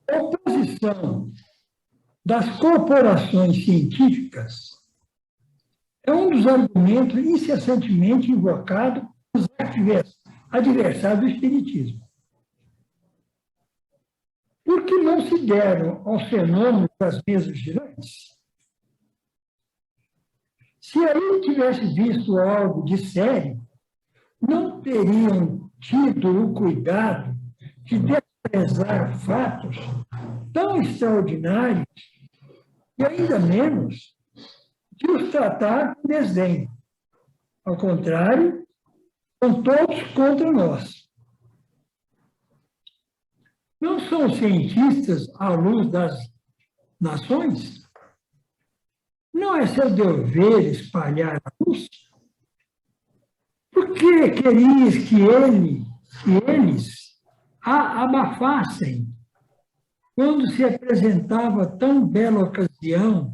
A oposição das corporações científicas é um dos argumentos incessantemente invocados pelos adversários do espiritismo. Por que não se deram aos fenômenos das mesas girantes? Se aí tivesse visto algo de sério, não teriam tido o cuidado de desprezar fatos tão extraordinários e ainda menos de os tratar com desdém. Ao contrário, são todos contra nós. Não são cientistas à luz das nações? Não é seu dever espalhar a luz? Por que querias que eles a abafassem quando se apresentava tão bela ocasião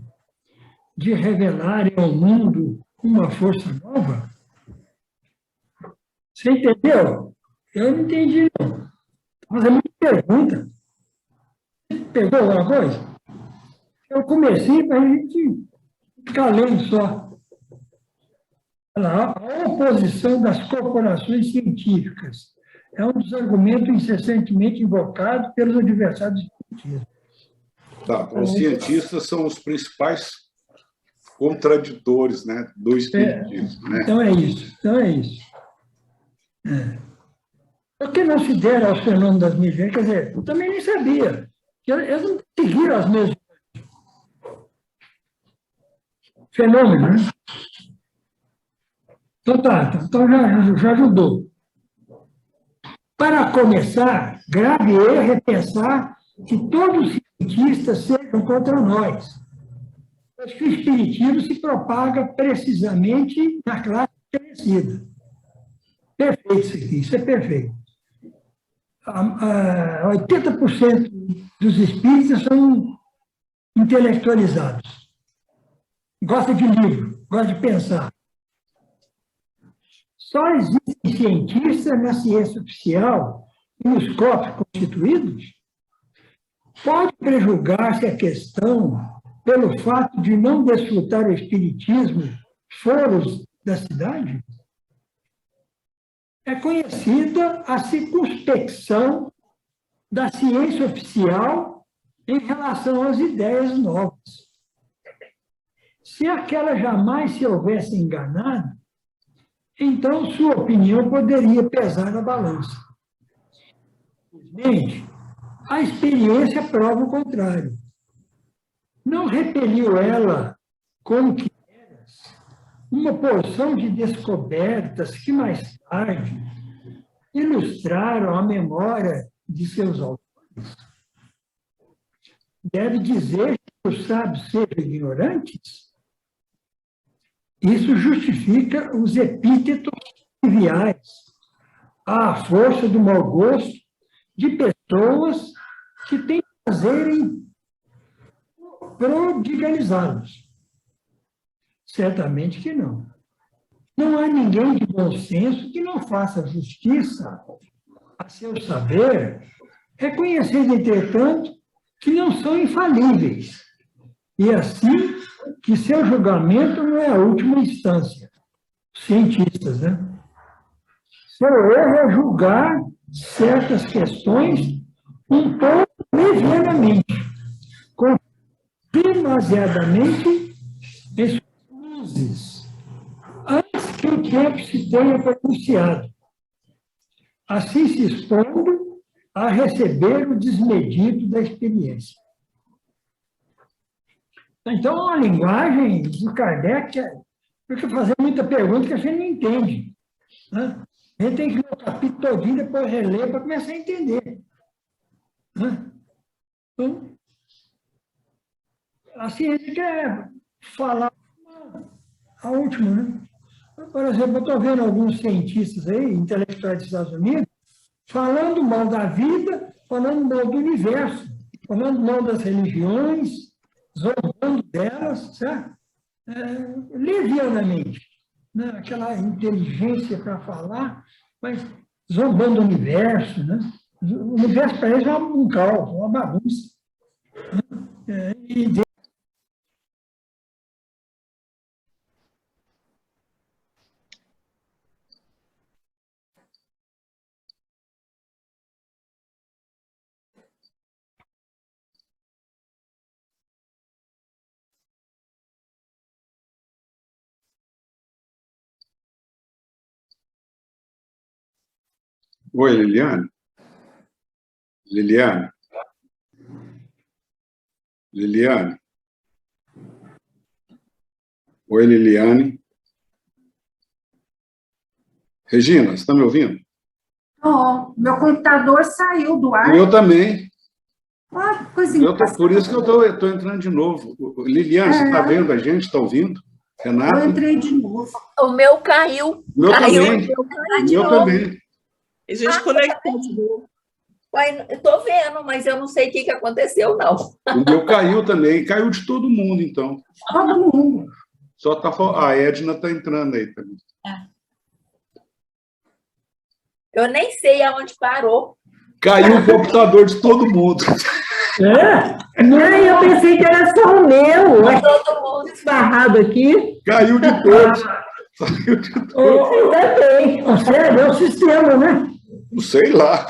de revelarem ao mundo uma força nova? Você entendeu? Eu não entendi, não. Estou fazendo uma pergunta. Você pegou alguma coisa? Eu comecei para a gente ficar lendo só. A oposição das corporações científicas é um dos argumentos incessantemente invocados pelos adversários do espiritismo. Tá, os cientistas são os principais contraditores, né, do espiritismo. Né? Então é isso. Por que não se deram aos fenômenos das mídias? Quer dizer, eu também nem sabia. Eles não seguiram as mesmas fenômenos, né? Então já ajudou. Para começar, grave erro é pensar que todos os cientistas sejam contra nós. Pois que o espiritismo se propaga precisamente na classe conhecida. Perfeito isso aqui, isso é perfeito. 80% dos espíritas são intelectualizados. Gosta de livro, gosta de pensar. Só existem cientistas na ciência oficial e nos corpos constituídos? Pode prejulgar-se a questão pelo fato de não desfrutar o espiritismo foros da cidade? É conhecida a circunspecção da ciência oficial em relação às ideias novas. Se aquela jamais se houvesse enganado, então sua opinião poderia pesar na balança. Infelizmente, a experiência prova o contrário. Não repeliu ela, como quimeras, uma porção de descobertas que mais tarde ilustraram a memória de seus autores? Deve dizer que os sábios sejam ignorantes? Isso justifica os epítetos triviais, à força do mau gosto de pessoas que têm prazer em prodigalizá-los. Certamente que não. Não há ninguém de bom senso que não faça justiça a seu saber, reconhecendo, entretanto, que não são infalíveis, e assim que seu julgamento não é a última instância. Cientistas, né? Seu erro é julgar certas questões um pouco levianamente, demasiadamente em suas luzes, antes que o tempo se tenha pronunciado, assim se expondo a receber o desmedido da experiência. Então, uma linguagem de Kardec, porque fazer muita pergunta que a gente não entende. Né? A gente tem que ler o capítulo todinho, depois reler para começar a entender. Né? Então, a ciência quer falar a última, né? Por exemplo, eu estou vendo alguns cientistas aí, intelectuais dos Estados Unidos, falando mal da vida, falando mal do universo, falando mal das religiões, zombando delas, certo? levianamente, né? Aquela inteligência para falar, mas zombando do universo, né? O universo para eles é um caos, uma bagunça. Né? Oi, Liliane. Liliane. Liliane. Oi, Liliane. Regina, você está me ouvindo? Oh, meu computador saiu do ar. Eu também. Ah, que coisa engraçada. Por isso que eu estou entrando de novo. Liliane, você está vendo a gente? Está ouvindo? Renata? Eu entrei de novo. O meu caiu. O meu Caiu. também. Caiu O de meu novo. também. A gente conectou de novo. Uai, eu tô vendo, mas eu não sei o que aconteceu, não. O meu caiu também. Caiu de todo mundo, então. Todo mundo. Só tá a Edna está entrando aí também. Eu nem sei aonde parou. Caiu o computador de todo mundo. Não, eu pensei que era só o meu. Todo mundo. Esbarrado aqui. Caiu de todos. Caiu de todos. Ainda bem. Sério, é o sistema, né? Sei lá.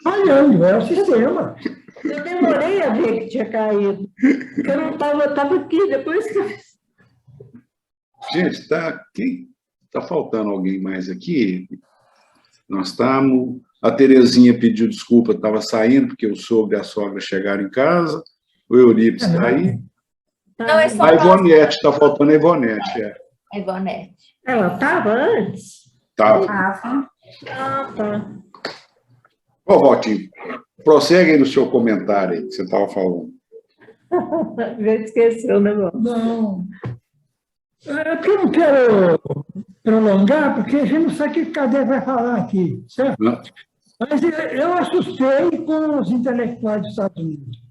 Falhando, é o sistema. Eu demorei a ver que tinha caído. Porque eu não estava aqui, depois que eu... Gente, tá faltando alguém mais aqui? Nós estamos... A Terezinha pediu desculpa, estava saindo, porque o sogro e a sogra chegaram em casa. O Eurípides está aí. Não, é só A Ivonete, está faltando a Ivonete. a Ivonete. Ela estava antes? Tá. Ah, tá. Ô, Valtinho, prossegue aí no seu comentário aí, que você estava falando. Já esqueceu o negócio. Não. É porque eu não quero prolongar, porque a gente não sabe o que o Kardec vai falar aqui, certo? Não. Mas eu assustei com os intelectuais dos Estados Unidos.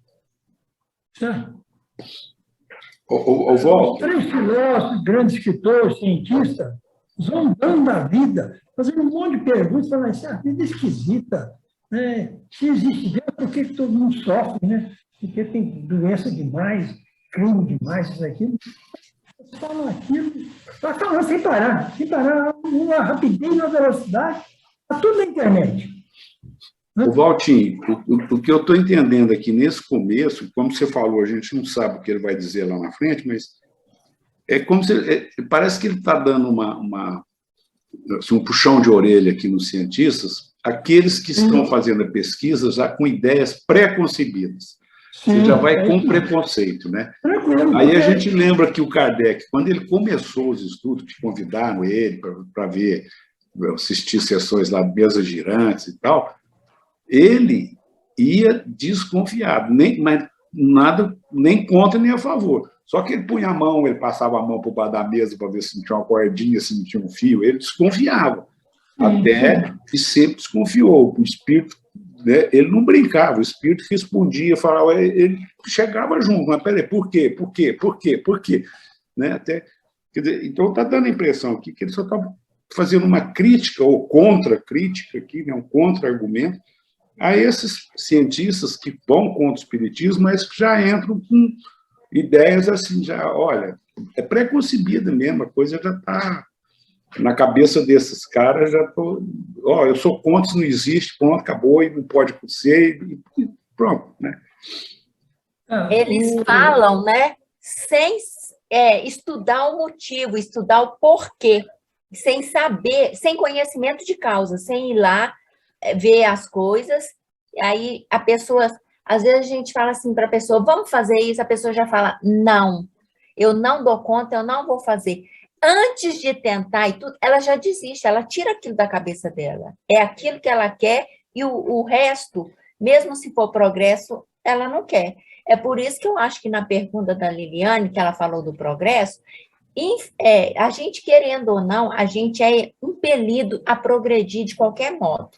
Certo? Ô, Walter. 3 filósofos, grandes escritores, cientistas, zombando da vida, fazendo um monte de perguntas, falando assim, a vida é esquisita. Né? Se existe Deus, por que todo mundo sofre? Né? Porque tem doença demais, crime demais, isso aqui. Eles falam aquilo, está falando sem parar, uma rapidez, uma velocidade, está tudo na internet. O Valtinho, o que eu estou entendendo aqui nesse começo, como você falou, a gente não sabe o que ele vai dizer lá na frente, mas é como se parece que ele está dando assim, um puxão de orelha aqui nos cientistas, aqueles que estão fazendo a pesquisa já com ideias pré-concebidas. Você já vai com preconceito, né? Aí a gente lembra que o Kardec, quando ele começou os estudos, que convidaram ele para ver, assistir sessões lá, mesas girantes e tal, ele ia desconfiado, mas nada, nem contra nem a favor. Só que ele punha a mão, ele passava a mão por baixo da mesa para ver se não tinha uma cordinha, se não tinha um fio, ele desconfiava. Até que sempre desconfiou. O espírito, né, ele não brincava, o espírito respondia, falava, ele chegava junto, mas peraí, por quê? Por quê? Por quê? Por quê? Né? Até, quer dizer, então está dando a impressão aqui que ele só está fazendo uma crítica ou contra-crítica aqui, né, um contra-argumento, a esses cientistas que vão contra o espiritismo, mas que já entram com ideias assim, já, olha, é pré-concebida mesmo, a coisa já está na cabeça desses caras, já estou, eu sou contra, isso não existe, pronto, acabou, e não pode ser, e pronto, né? Eles falam, né, sem estudar o motivo, estudar o porquê, sem saber, sem conhecimento de causa, sem ir lá ver as coisas, aí a pessoa, às vezes a gente fala assim para a pessoa, vamos fazer isso, a pessoa já fala, não, eu não dou conta, eu não vou fazer. Antes de tentar e tudo, ela já desiste, ela tira aquilo da cabeça dela. É aquilo que ela quer e o resto, mesmo se for progresso, ela não quer. É por isso que eu acho que na pergunta da Liliane, que ela falou do progresso, a gente, querendo ou não, a gente é impelido a progredir de qualquer modo.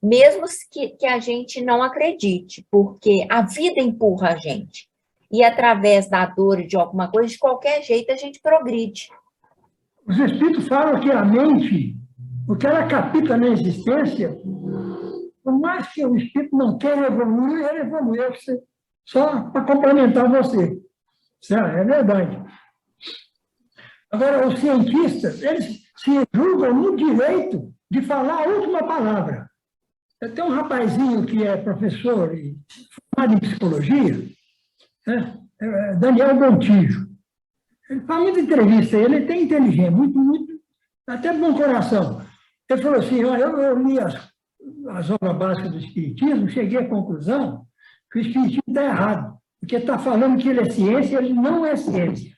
Mesmo que a gente não acredite, porque a vida empurra a gente. e através da dor e de alguma coisa, de qualquer jeito a gente progride. Os espíritos falam que a mente, o que ela capta na existência, por mais que o espírito não queira evoluir, ele evoluiu, só para complementar você. Certo? É verdade. Agora, os cientistas, eles se julgam no direito de falar a última palavra. Tem um rapazinho que é professor e formado em psicologia, né? Daniel Gontijo. Ele faz muita entrevista, ele tem inteligência, muito, até bom coração. Ele falou assim, olha, eu li as obras básicas do Espiritismo, cheguei à conclusão que o Espiritismo está errado, porque está falando que ele é ciência, ele não é ciência. O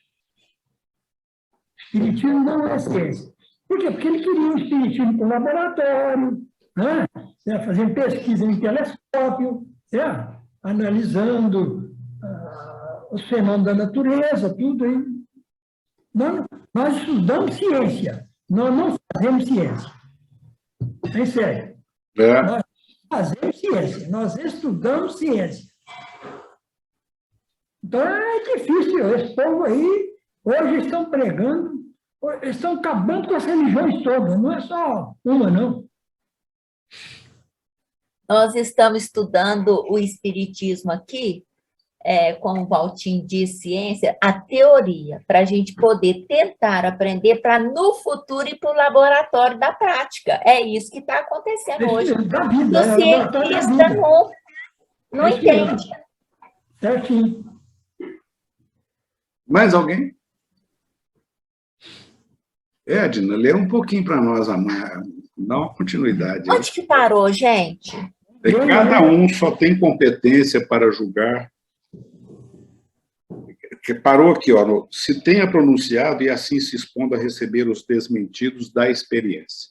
Espiritismo não é ciência. Por quê? Porque ele queria o Espiritismo com laboratório, né? Fazendo pesquisa em telescópio, analisando os fenômenos da natureza, tudo aí. Nós estudamos ciência, nós não fazemos ciência. É sério. Nós fazemos ciência, nós estudamos ciência. Então é difícil, esse povo aí, hoje estão pregando, estão acabando com as religiões todas, não é só uma, não. Nós estamos estudando o Espiritismo aqui, como o Valtinho diz, ciência, a teoria, para a gente poder tentar aprender para no futuro ir para o laboratório da prática. É isso que está acontecendo hoje. O cientista não entende. Certinho. Mais alguém? Edna, lê um pouquinho para nós, Amar. Dá uma continuidade. Onde que parou, gente? Cada um só tem competência para julgar. Que parou aqui, ó, se tenha pronunciado e assim se expondo a receber os desmentidos da experiência.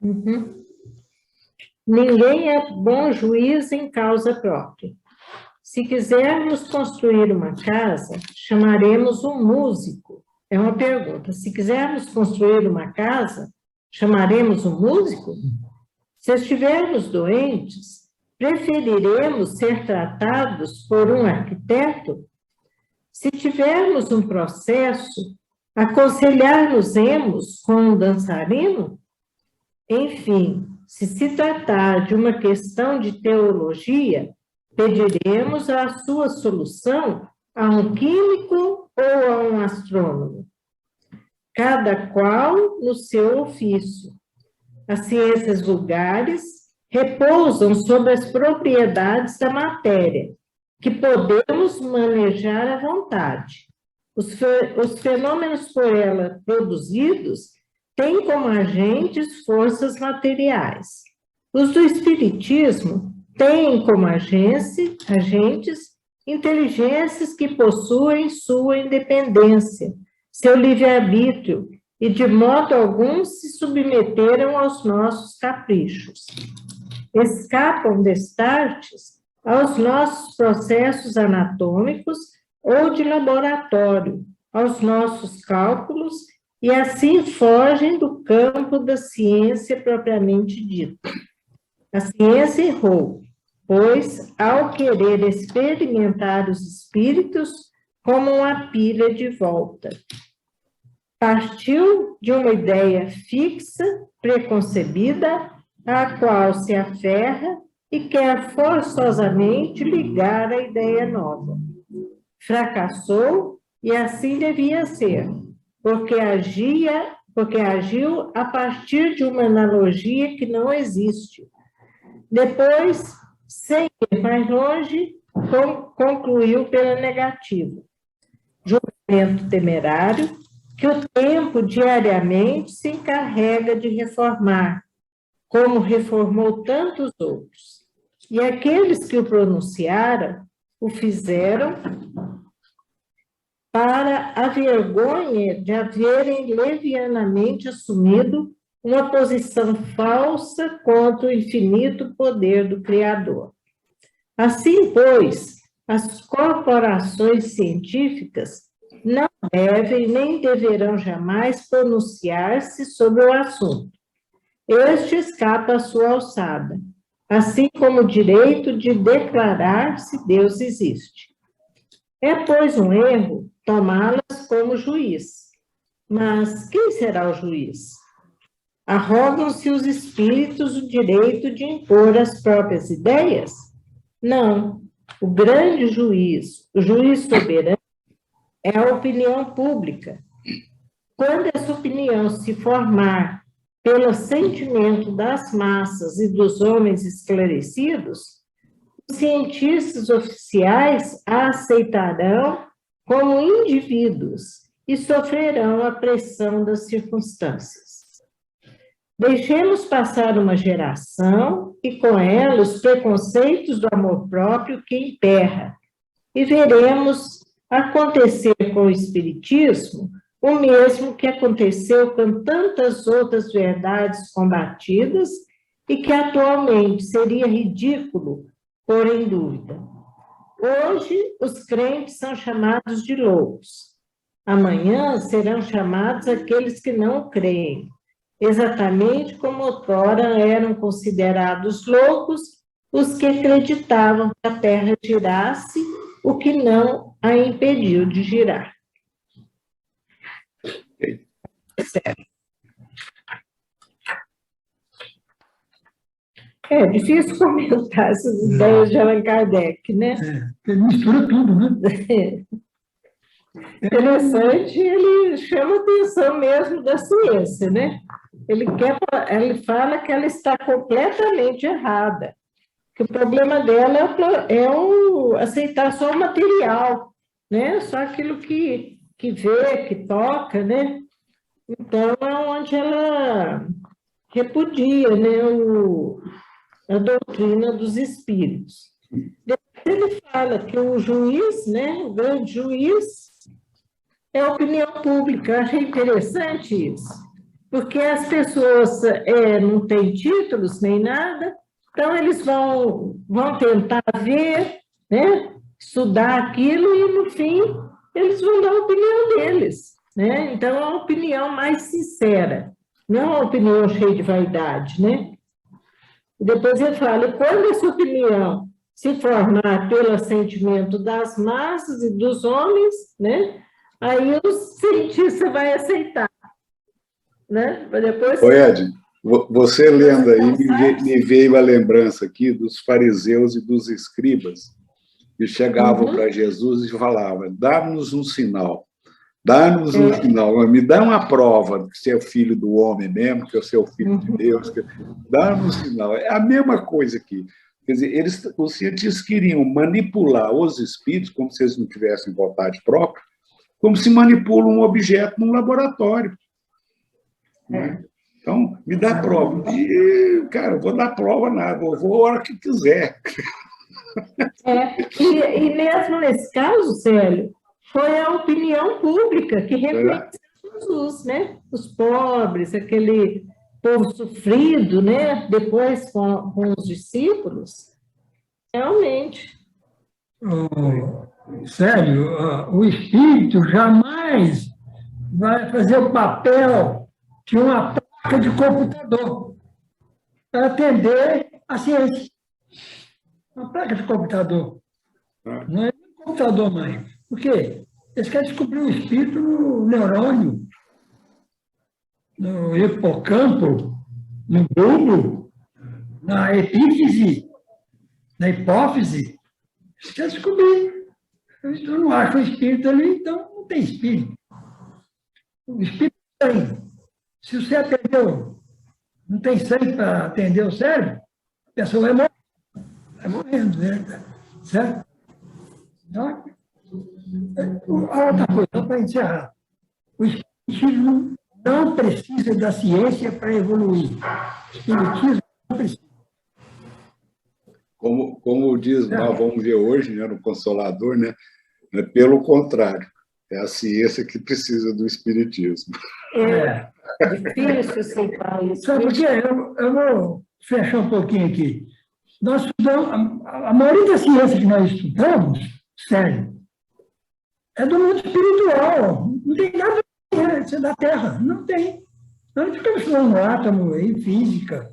Uhum. Ninguém é bom juiz em causa própria. Se quisermos construir uma casa, chamaremos um músico. É uma pergunta. Se quisermos construir uma casa, chamaremos um músico? Se estivermos doentes, preferiremos ser tratados por um arquiteto? Se tivermos um processo, aconselhar-nos-emos com um dançarino? Enfim, se tratar de uma questão de teologia, pediremos a sua solução a um químico ou a um astrônomo, cada qual no seu ofício. As ciências vulgares repousam sobre as propriedades da matéria, que podemos manejar à vontade. Os fenômenos por ela produzidos têm como agentes forças materiais. Os do Espiritismo têm como agentes inteligências que possuem sua independência, seu livre-arbítrio, e de modo algum se submeteram aos nossos caprichos. Escapam destartes aos nossos processos anatômicos ou de laboratório, aos nossos cálculos, e assim fogem do campo da ciência propriamente dita. A ciência errou, pois, ao querer experimentar os espíritos como uma pilha de volta, partiu de uma ideia fixa, preconcebida, à qual se aferra e quer forçosamente ligar a ideia nova. Fracassou e assim devia ser, porque agiu a partir de uma analogia que não existe. Depois, sem ir mais longe, concluiu pela negativa. Julgamento temerário que o tempo diariamente se encarrega de reformar, como reformou tantos outros. E aqueles que o pronunciaram, o fizeram para a vergonha de haverem levianamente assumido uma posição falsa contra o infinito poder do Criador. Assim, pois, as corporações científicas não devem nem deverão jamais pronunciar-se sobre o assunto. Este escapa à sua alçada, assim como o direito de declarar se Deus existe. É, pois, um erro tomá-las como juiz. Mas quem será o juiz? Arrogam-se os espíritos o direito de impor as próprias ideias? Não. O grande juiz, o juiz soberano, é a opinião pública. Quando essa opinião se formar pelo sentimento das massas e dos homens esclarecidos, os cientistas oficiais a aceitarão como indivíduos e sofrerão a pressão das circunstâncias. Deixemos passar uma geração e, com ela, os preconceitos do amor próprio que emperra, e veremos acontecer com o Espiritismo o mesmo que aconteceu com tantas outras verdades combatidas e que atualmente seria ridículo pôr em dúvida. Hoje, os crentes são chamados de loucos. Amanhã serão chamados aqueles que não creem, exatamente como outrora eram considerados loucos os que acreditavam que a Terra girasse, o que não a impediu de girar. É difícil comentar essas ideias de Allan Kardec, né? Ele mistura tudo, né? Interessante, ele chama a atenção mesmo da ciência, né? Ele fala que ela está completamente errada, que o problema dela é aceitar só o material, né? Só aquilo que vê, que toca, né? Então, é onde ela repudia, né, a doutrina dos espíritos. Depois ele fala que o juiz, né, o grande juiz, é a opinião pública. Eu achei interessante isso, porque as pessoas não têm títulos nem nada, então eles vão tentar ver, né, estudar aquilo e, no fim, eles vão dar a opinião deles, né? Então, é uma opinião mais sincera, não é uma opinião cheia de vaidade, né? E depois ele fala, quando essa opinião se formar pelo sentimento das massas e dos homens, né? Aí o cientista vai aceitar, né? Mas depois... Ô, Ed, você lendo aí, me veio a lembrança aqui dos fariseus e dos escribas, que chegavam para Jesus e falavam, dá-nos um sinal, dá-nos um sinal, me dá uma prova que você é o filho do homem mesmo, que você é o filho de Deus, dá-nos um sinal. É a mesma coisa aqui. Quer dizer, os cientistas queriam manipular os espíritos, como se eles não tivessem vontade própria, como se manipula um objeto num laboratório. Né? Então, me dá prova. E, cara, vou dar prova nada, eu vou a hora que quiser. E mesmo nesse caso, Célio, foi a opinião pública que reconheceu Jesus, né? Os pobres, aquele povo sofrido, né? Depois com os discípulos. Realmente. Sério, o espírito jamais vai fazer o papel de uma placa de computador para atender a ciência. Uma placa de computador. Não é um computador mais. Por quê? Eles querem descobrir o espírito no neurônio, no hipocampo, no bulbo, na epífise, na hipófise. Eles querem descobrir. Eu não acho o espírito ali, então não tem espírito. O espírito tem. Se você atendeu, não tem sangue para atender o cérebro, a pessoa vai morrer. Vai morrendo, né? Certo? Então, outra coisa, só para encerrar. O espiritismo não precisa da ciência para evoluir. O espiritismo não precisa. Como diz, nós vamos ver hoje, né, no Consolador, né? Pelo contrário, é a ciência que precisa do espiritismo. É difícil aceitar isso. Sabe por quê? Eu vou fechar um pouquinho aqui. Nós estudamos, a maioria da ciência que nós estudamos, sério, é do mundo espiritual. Não tem nada a ver da Terra. Não tem. Nós ficamos estudando átomo, física,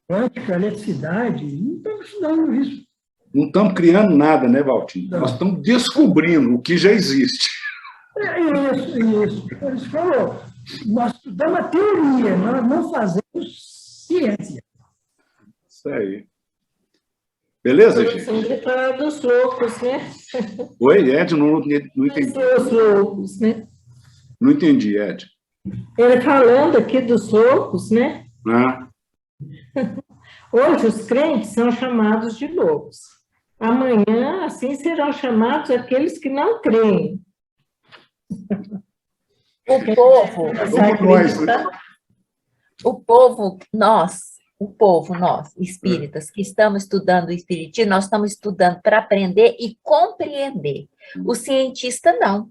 quântica, eletricidade. Não estamos estudando isso. Não estamos criando nada, né, Valtinho? Nós estamos descobrindo o que já existe. Isso. Ele falou, nós estudamos a teoria, nós não fazemos ciência. Isso aí. Beleza, Vamos gente? falar dos loucos, né? Oi, Ed, não entendi. Dos loucos, né? Não entendi, Ed. Ele falando aqui dos loucos, né? Ah, Hoje os crentes são chamados de loucos. Amanhã, assim, serão chamados aqueles que não creem. O povo, somos nós, né? o povo, nós, espíritas, que estamos estudando o espiritismo, nós estamos estudando para aprender e compreender. O cientista não.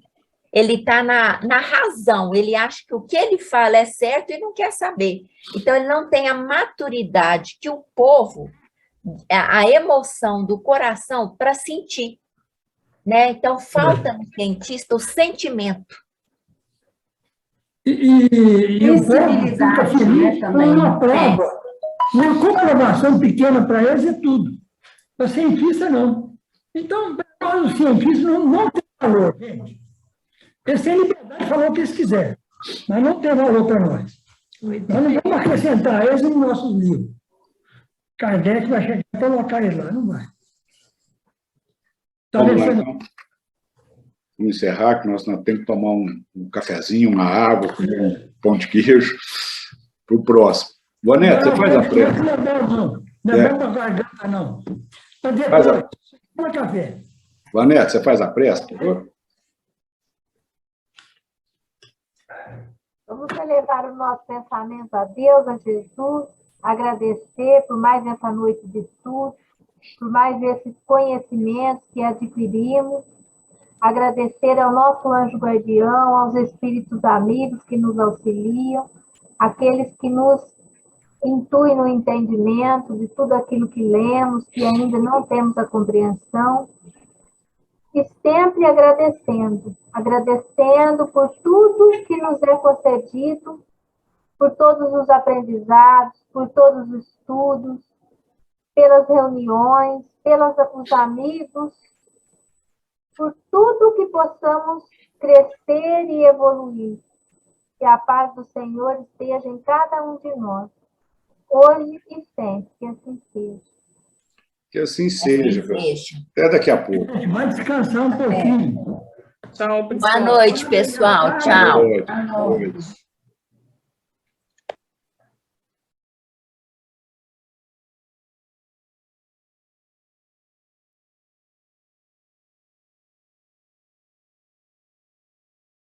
Ele está na razão, ele acha que o que ele fala é certo e não quer saber. Então, ele não tem a maturidade que o povo, a emoção do coração para sentir. Né? Então, falta no cientista o sentimento. E o povo fica feliz com também. uma prova. Uma comprovação pequena para eles é tudo. Para cientista, não. Então, para nós, os cientistas não tem valor, gente. Eles têm liberdade de falar o que eles quiserem, mas não tem valor para nós. Nós não vamos acrescentar eles nos nossos livros. Kardec vai chegar e colocar eles lá, não vai. Tá vamos lá, deixando... então. Vamos encerrar, que nós temos que tomar um cafezinho, uma água, um pão de queijo para o próximo. Boneto, você faz a prece. Não é bom, não. Não é bom para a garganta, não. Mas Faz depois, a... toma café. Boneto, você faz a prece, por favor? Vamos elevar o nosso pensamento a Deus, a Jesus, agradecer por mais essa noite de estudo, por mais esses conhecimentos que adquirimos, agradecer ao nosso anjo guardião, aos espíritos amigos que nos auxiliam, aqueles que nos intuem no entendimento de tudo aquilo que lemos, que ainda não temos a compreensão, e sempre agradecendo por tudo que nos é concedido, por todos os aprendizados, por todos os estudos, pelas reuniões, pelos amigos, por tudo que possamos crescer e evoluir. Que a paz do Senhor esteja em cada um de nós, hoje e sempre, que assim seja. Que assim seja. Assim Até daqui a pouco. Vai descansar um pouquinho. Tchau, pessoal. Boa noite, pessoal. Tchau. Boa noite.